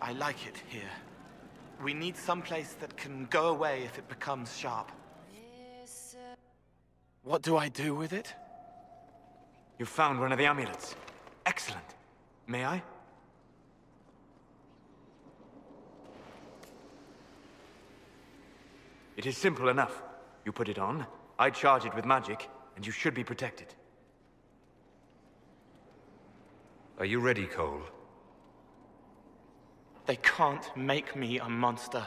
I like it here. We need someplace that can go away if it becomes sharp. What do I do with it? You found one of the amulets. Excellent. May I? It is simple enough. You put it on, I charge it with magic, and you should be protected. Are you ready, Cole? They can't make me a monster.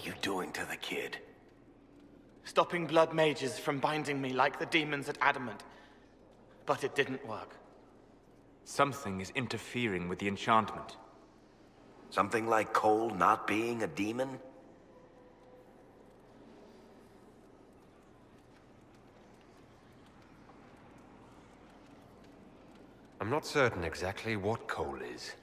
you doing to the kid? Stopping blood mages from binding me like the demons at Adamant. But it didn't work. Something is interfering with the enchantment. Something like Cole not being a demon? I'm not certain exactly what Cole is.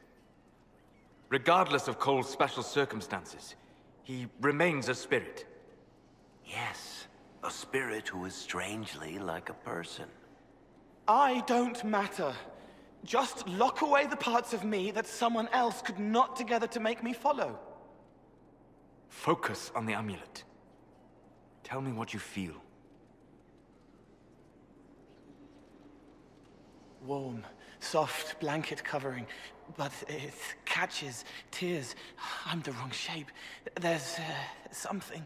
Regardless of Cole's special circumstances, he remains a spirit. Yes, a spirit who is strangely like a person. I don't matter. Just lock away the parts of me that someone else could knot together to make me follow. Focus on the amulet. Tell me what you feel. Warm, soft blanket covering, but it catches tears. I'm the wrong shape. There's something.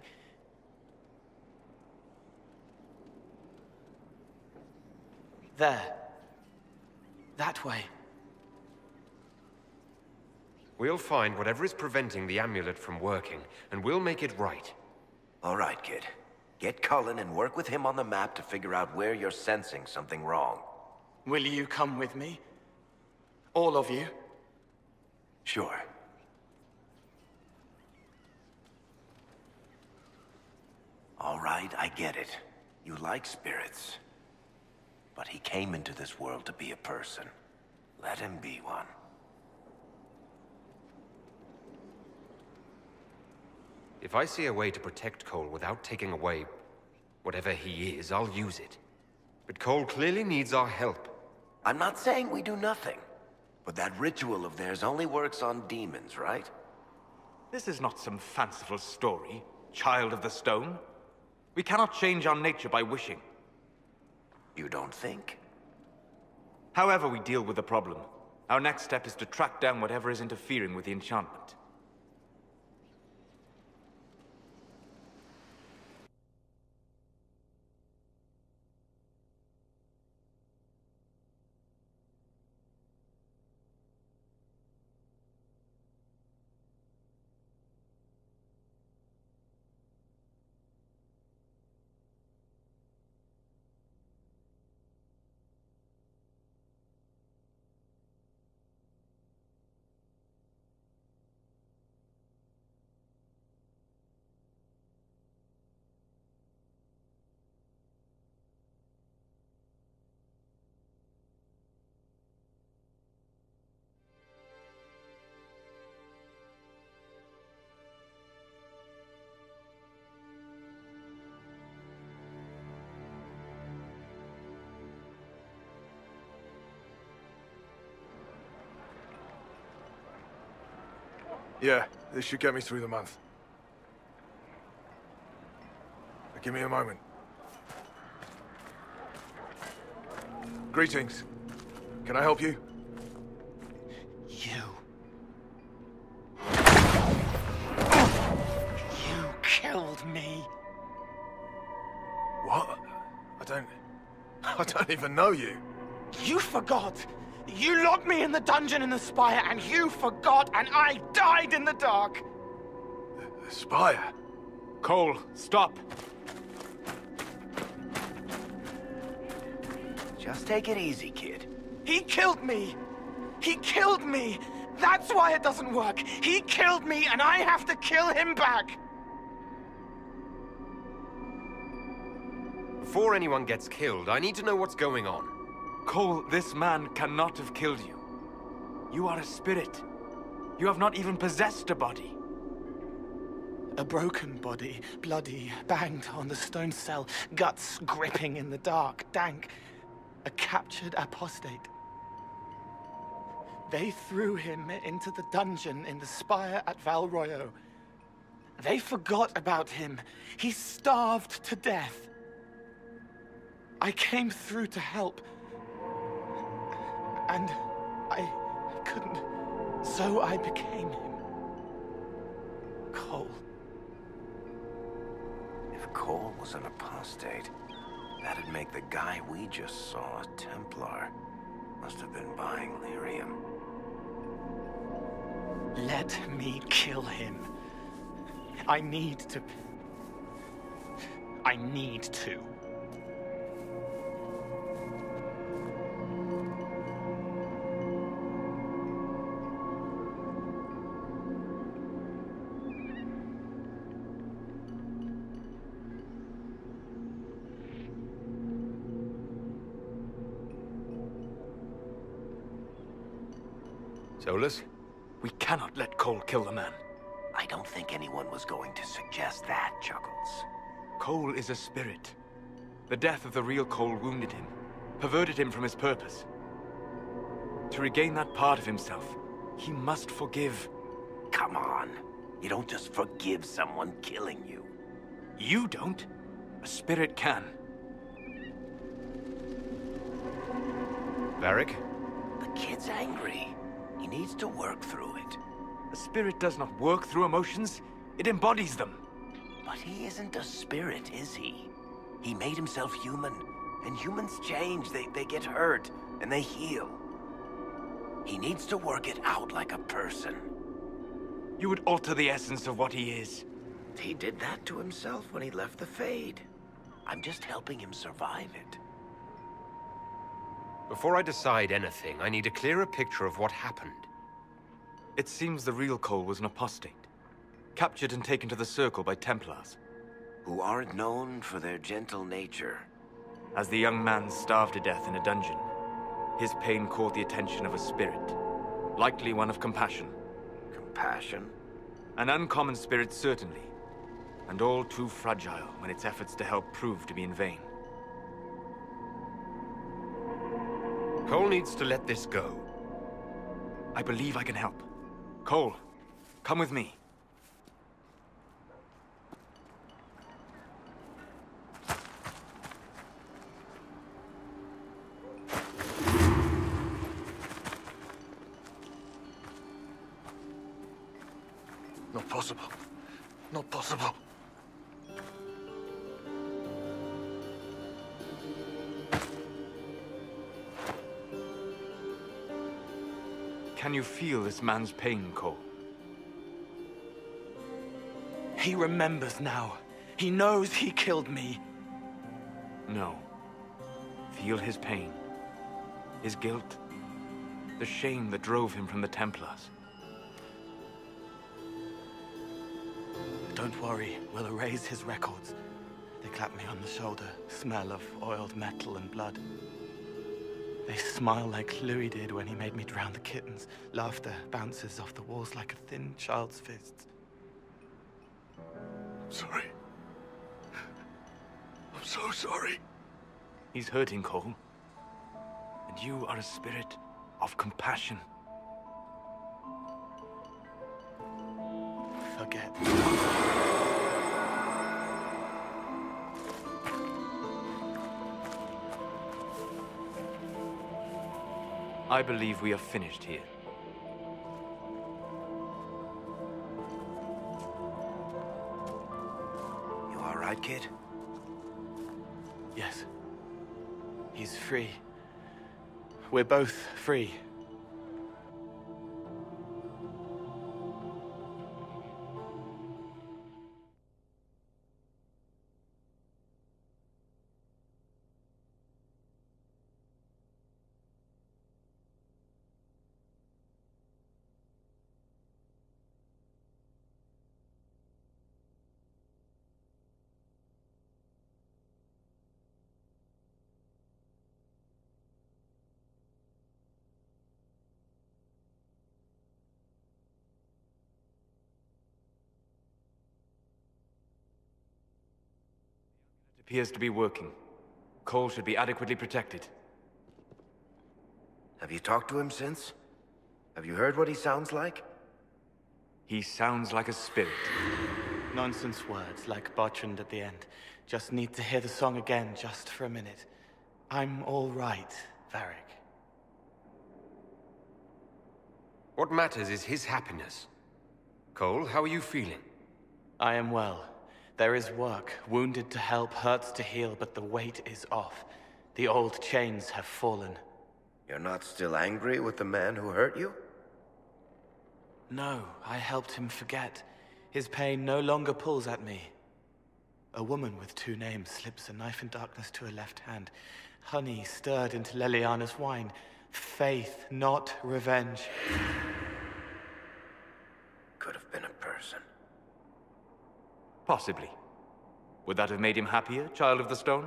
There. That way. We'll find whatever is preventing the amulet from working, and we'll make it right. All right, kid. Get Cullen and work with him on the map to figure out where you're sensing something wrong. Will you come with me? All of you? Sure. All right, I get it. You like spirits. But he came into this world to be a person. Let him be one. If I see a way to protect Cole without taking away whatever he is, I'll use it. But Cole clearly needs our help. I'm not saying we do nothing. But that ritual of theirs only works on demons, right? This is not some fanciful story, child of the stone. We cannot change our nature by wishing. You don't think? However we deal with the problem, our next step is to track down whatever is interfering with the enchantment. Yeah, this should get me through the month. Now, give me a moment. Greetings. Can I help you? You killed me. What? I don't even know you. You forgot. You locked me in the dungeon in the Spire, and you forgot, and I died in the dark. The Spire? Cole, stop. Just take it easy, kid. He killed me. He killed me. That's why it doesn't work. He killed me, and I have to kill him back. Before anyone gets killed, I need to know what's going on. Cole, this man cannot have killed you. You are a spirit. You have not even possessed a body. A broken body, bloody, banged on the stone cell, guts gripping in the dark, dank. A captured apostate. They threw him into the dungeon in the Spire at Val Royo. They forgot about him. He starved to death. I came through to help. And I couldn't, so I became him. Cole. If Cole was an apostate, that'd make the guy we just saw a Templar. Must have been buying lyrium. Let me kill him. I need to. I need to. Solus? We cannot let Cole kill the man. I don't think anyone was going to suggest that, Chuckles. Cole is a spirit. The death of the real Cole wounded him, perverted him from his purpose. To regain that part of himself, he must forgive. Come on. You don't just forgive someone killing you. You don't. A spirit can. Varric? The kid's angry. He needs to work through it. A spirit does not work through emotions. It embodies them. But he isn't a spirit, is he? He made himself human. And humans change. They get hurt. And they heal. He needs to work it out like a person. You would alter the essence of what he is. He did that to himself when he left the Fade. I'm just helping him survive it. Before I decide anything, I need a clearer picture of what happened. It seems the real Cole was an apostate. Captured and taken to the Circle by Templars. Who aren't known for their gentle nature. As the young man starved to death in a dungeon, his pain caught the attention of a spirit. Likely one of compassion. Compassion? An uncommon spirit, certainly. And all too fragile when its efforts to help prove to be in vain. Cole needs to let this go. I believe I can help. Cole, come with me. Not possible. Not possible. Can you feel this man's pain, Cole? He remembers now. He knows he killed me. No. Feel his pain. His guilt. The shame that drove him from the Templars. Don't worry, we'll erase his records. They clap me on the shoulder, smell of oiled metal and blood. They smile like Louis did when he made me drown the kittens. Laughter bounces off the walls like a thin child's fists. I'm sorry. I'm so sorry. He's hurting, Cole. And you are a spirit of compassion. Forget. I believe we are finished here. You all right, kid? Yes. He's free. We're both free. Appears to be working. Cole should be adequately protected. Have you talked to him since? Have you heard what he sounds like? He sounds like a spirit. Nonsense words, like Bertrand at the end. Just need to hear the song again, just for a minute. I'm all right, Varric. What matters is his happiness. Cole, how are you feeling? I am well. There is work. Wounded to help, hurts to heal, but the weight is off. The old chains have fallen. You're not still angry with the man who hurt you? No, I helped him forget. His pain no longer pulls at me. A woman with two names slips a knife in darkness to her left hand. Honey stirred into Leliana's wine. Faith, not revenge. Could have been a person. Possibly. Would that have made him happier, Child of the Stone?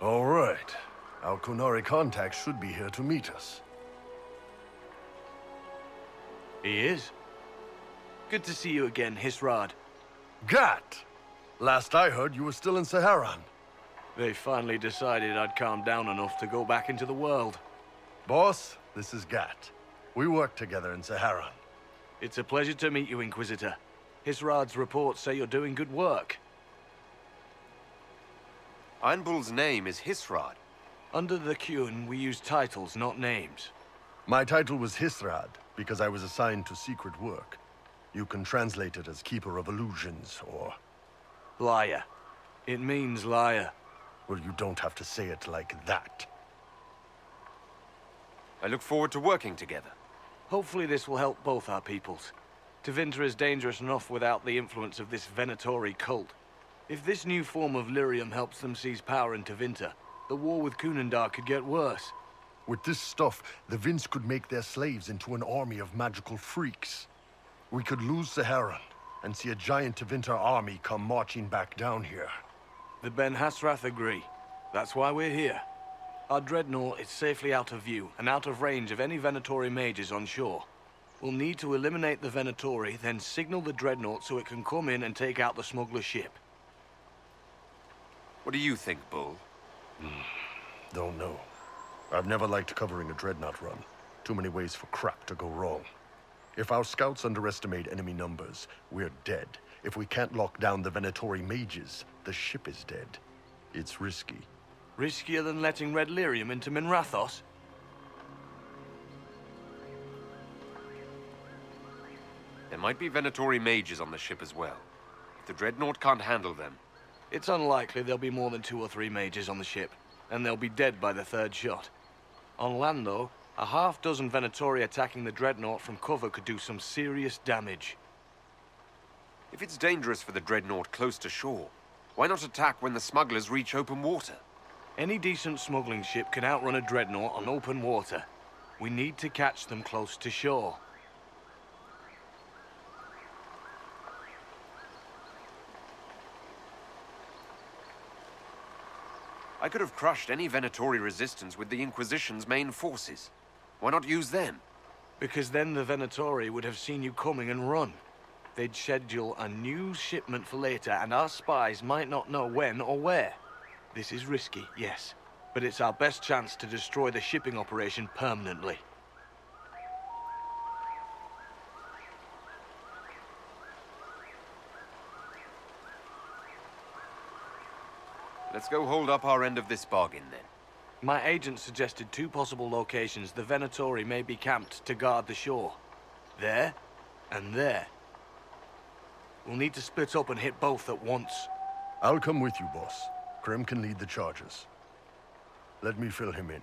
All right. Our Kunari contact should be here to meet us. He is. Good to see you again, Hisrad. Gat! Last I heard, you were still in Saharan. They finally decided I'd calmed down enough to go back into the world. Boss, this is Gat. We worked together in Saharan. It's a pleasure to meet you, Inquisitor. Hisrad's reports say you're doing good work. Einbul's name is Hisrad. Under the Qun, we use titles, not names. My title was Hisrad, because I was assigned to secret work. You can translate it as Keeper of Illusions, or... Liar. It means liar. Well, you don't have to say it like that. I look forward to working together. Hopefully this will help both our peoples. Tevinter is dangerous enough without the influence of this Venatori cult. If this new form of lyrium helps them seize power in Tevinter, the war with Kunandar could get worse. With this stuff, the Vince could make their slaves into an army of magical freaks. We could lose Saharan, and see a giant Tevinter army come marching back down here. The Ben Hasrath agree. That's why we're here. Our dreadnought is safely out of view, and out of range of any Venatori mages on shore. We'll need to eliminate the Venatori, then signal the dreadnought so it can come in and take out the smuggler ship. What do you think, Bull? Don't know. I've never liked covering a dreadnought run. Too many ways for crap to go wrong. If our scouts underestimate enemy numbers, we're dead. If we can't lock down the Venatori mages, the ship is dead. It's risky. Riskier than letting Red Lyrium into might be Venatori mages on the ship as well. If the Dreadnought can't handle them... It's unlikely there'll be more than 2 or 3 mages on the ship, and they'll be dead by the 3rd shot. On land, though, a half-dozen Venatori attacking the Dreadnought from cover could do some serious damage. If it's dangerous for the Dreadnought close to shore, why not attack when the smugglers reach open water? Any decent smuggling ship can outrun a Dreadnought on open water. We need to catch them close to shore. I could have crushed any Venatori resistance with the Inquisition's main forces. Why not use them? Because then the Venatori would have seen you coming and run. They'd schedule a new shipment for later, and our spies might not know when or where. This is risky, yes, but it's our best chance to destroy the shipping operation permanently. Let's go hold up our end of this bargain, then. My agent suggested 2 possible locations the Venatori may be camped to guard the shore. There, and there. We'll need to split up and hit both at once. I'll come with you, boss. Krem can lead the charges. Let me fill him in.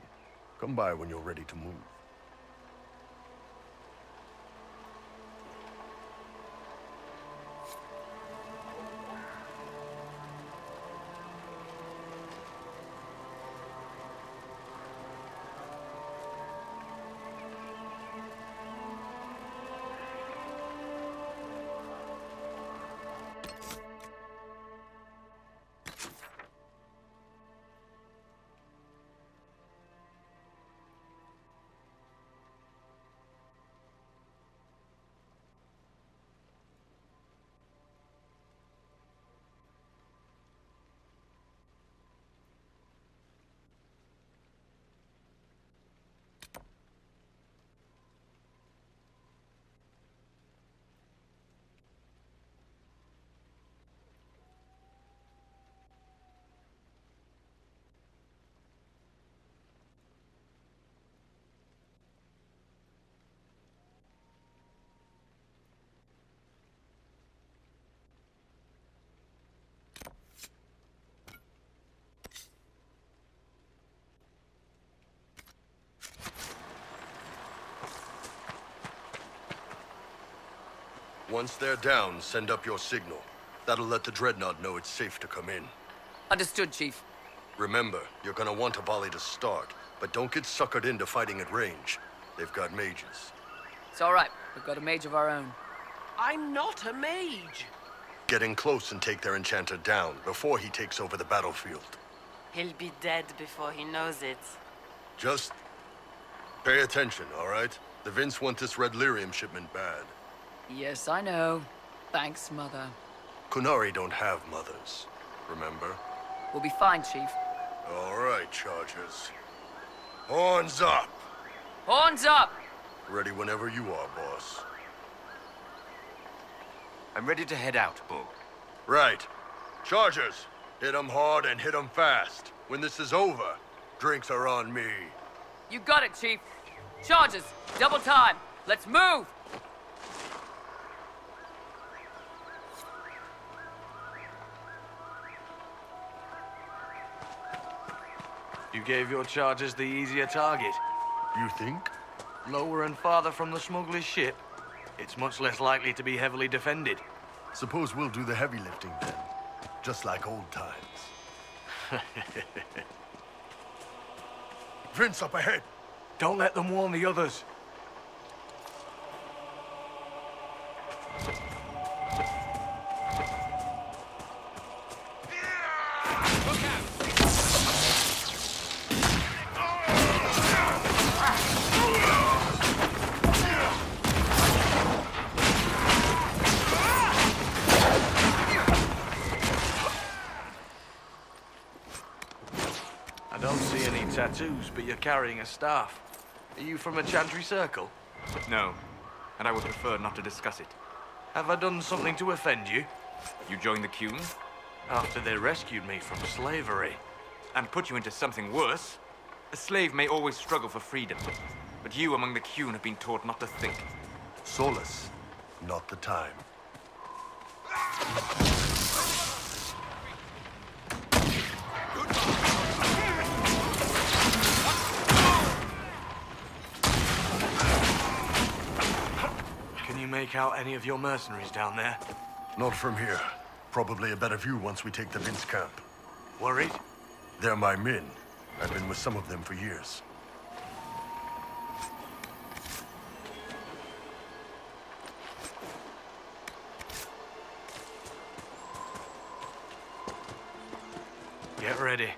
Come by when you're ready to move. Once they're down, send up your signal. That'll let the Dreadnought know it's safe to come in. Understood, Chief. Remember, you're gonna want a volley to start, but don't get suckered into fighting at range. They've got mages. It's all right. We've got a mage of our own. I'm not a mage. Get in close and take their enchanter down before he takes over the battlefield. He'll be dead before he knows it. Just pay attention, all right? The Vince want this red lyrium shipment bad. Yes, I know. Thanks, Mother. Kunari don't have mothers, remember? We'll be fine, Chief. All right, Chargers. Horns up! Horns up! Ready whenever you are, boss. I'm ready to head out, Bull. Right. Chargers, hit 'em hard and hit 'em fast. When this is over, drinks are on me. You got it, Chief. Charges, double time. Let's move! You gave your charges the easier target. You think? Lower and farther from the smuggler's ship, it's much less likely to be heavily defended. Suppose we'll do the heavy lifting then. Just like old times. Vince, up ahead! Don't let them warn the others. I don't see any tattoos, but you're carrying a staff. Are you from a Chantry Circle? No, and I would prefer not to discuss it. Have I done something to offend you? You joined the Qun? After they rescued me from slavery. And put you into something worse? A slave may always struggle for freedom, but you among the Qun have been taught not to think. Solus, not the time. Can you make out any of your mercenaries down there? Not from here. Probably a better view once we take the Vince camp. Worried? They're my men. I've been with some of them for years. Get ready.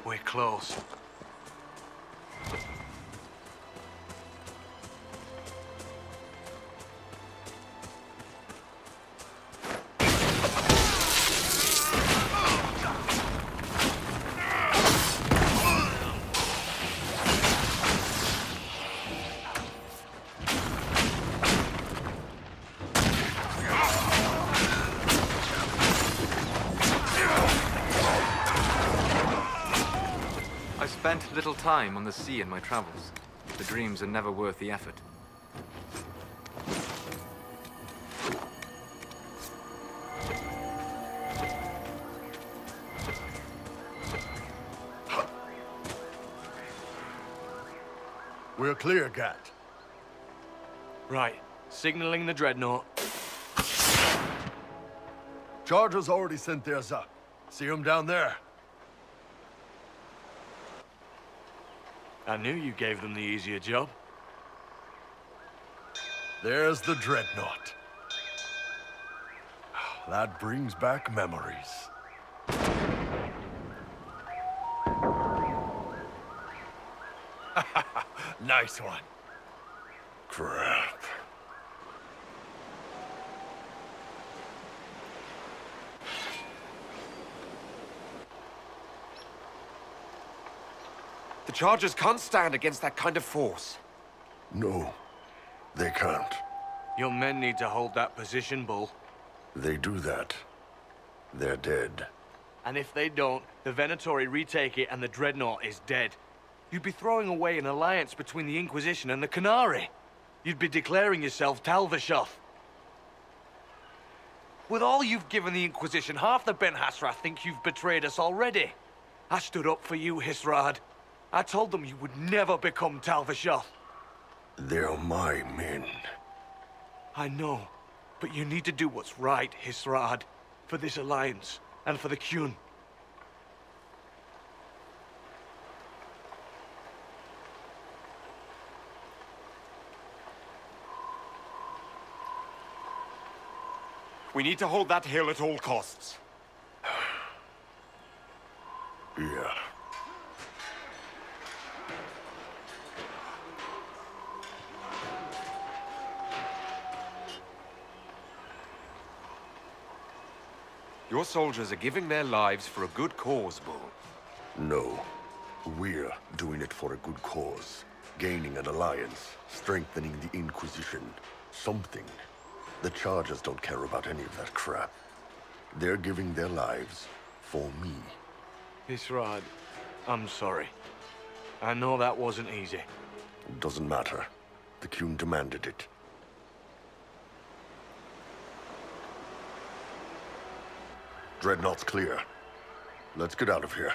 We're close. I spent little time on the sea in my travels. The dreams are never worth the effort. We're clear, Gat. Right. Signaling the dreadnought. Chargers already sent theirs up. See them down there? I knew you gave them the easier job. There's the dreadnought. That brings back memories. Nice one. Crap. The Chargers can't stand against that kind of force. No, they can't. Your men need to hold that position, Bull. They do that, they're dead. And if they don't, the Venatori retake it and the dreadnought is dead. You'd be throwing away an alliance between the Inquisition and the Canary. You'd be declaring yourself Talvashoth. With all you've given the Inquisition, half the Ben Hasra think you've betrayed us already. I stood up for you, Hisrad. I told them you would never become Talvashoth. They're my men. I know, but you need to do what's right, Hisrad. For this alliance, and for the Qun. We need to hold that hill at all costs. Yeah. Your soldiers are giving their lives for a good cause, Bull. No. We're doing it for a good cause. Gaining an alliance. Strengthening the Inquisition. Something. The Chargers don't care about any of that crap. They're giving their lives for me. Hisrad, I'm sorry. I know that wasn't easy. Doesn't matter. The Qun demanded it. Dreadnought's clear. Let's get out of here.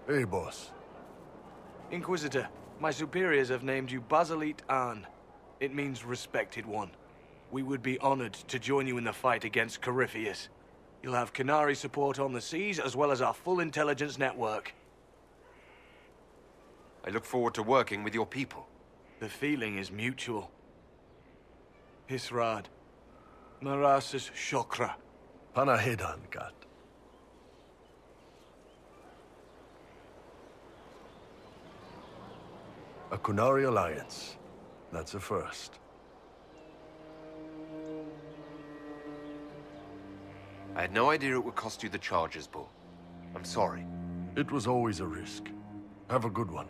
Hey, boss. Inquisitor, my superiors have named you Basilit An. It means respected one. We would be honored to join you in the fight against Corypheus. You'll have Canary support on the seas, as well as our full intelligence network. I look forward to working with your people. The feeling is mutual. Hisrad. Marasis Shokra. Panahedan, Gat. A Kunari alliance. That's a first. I had no idea it would cost you the charges, Bull. I'm sorry. It was always a risk. Have a good one.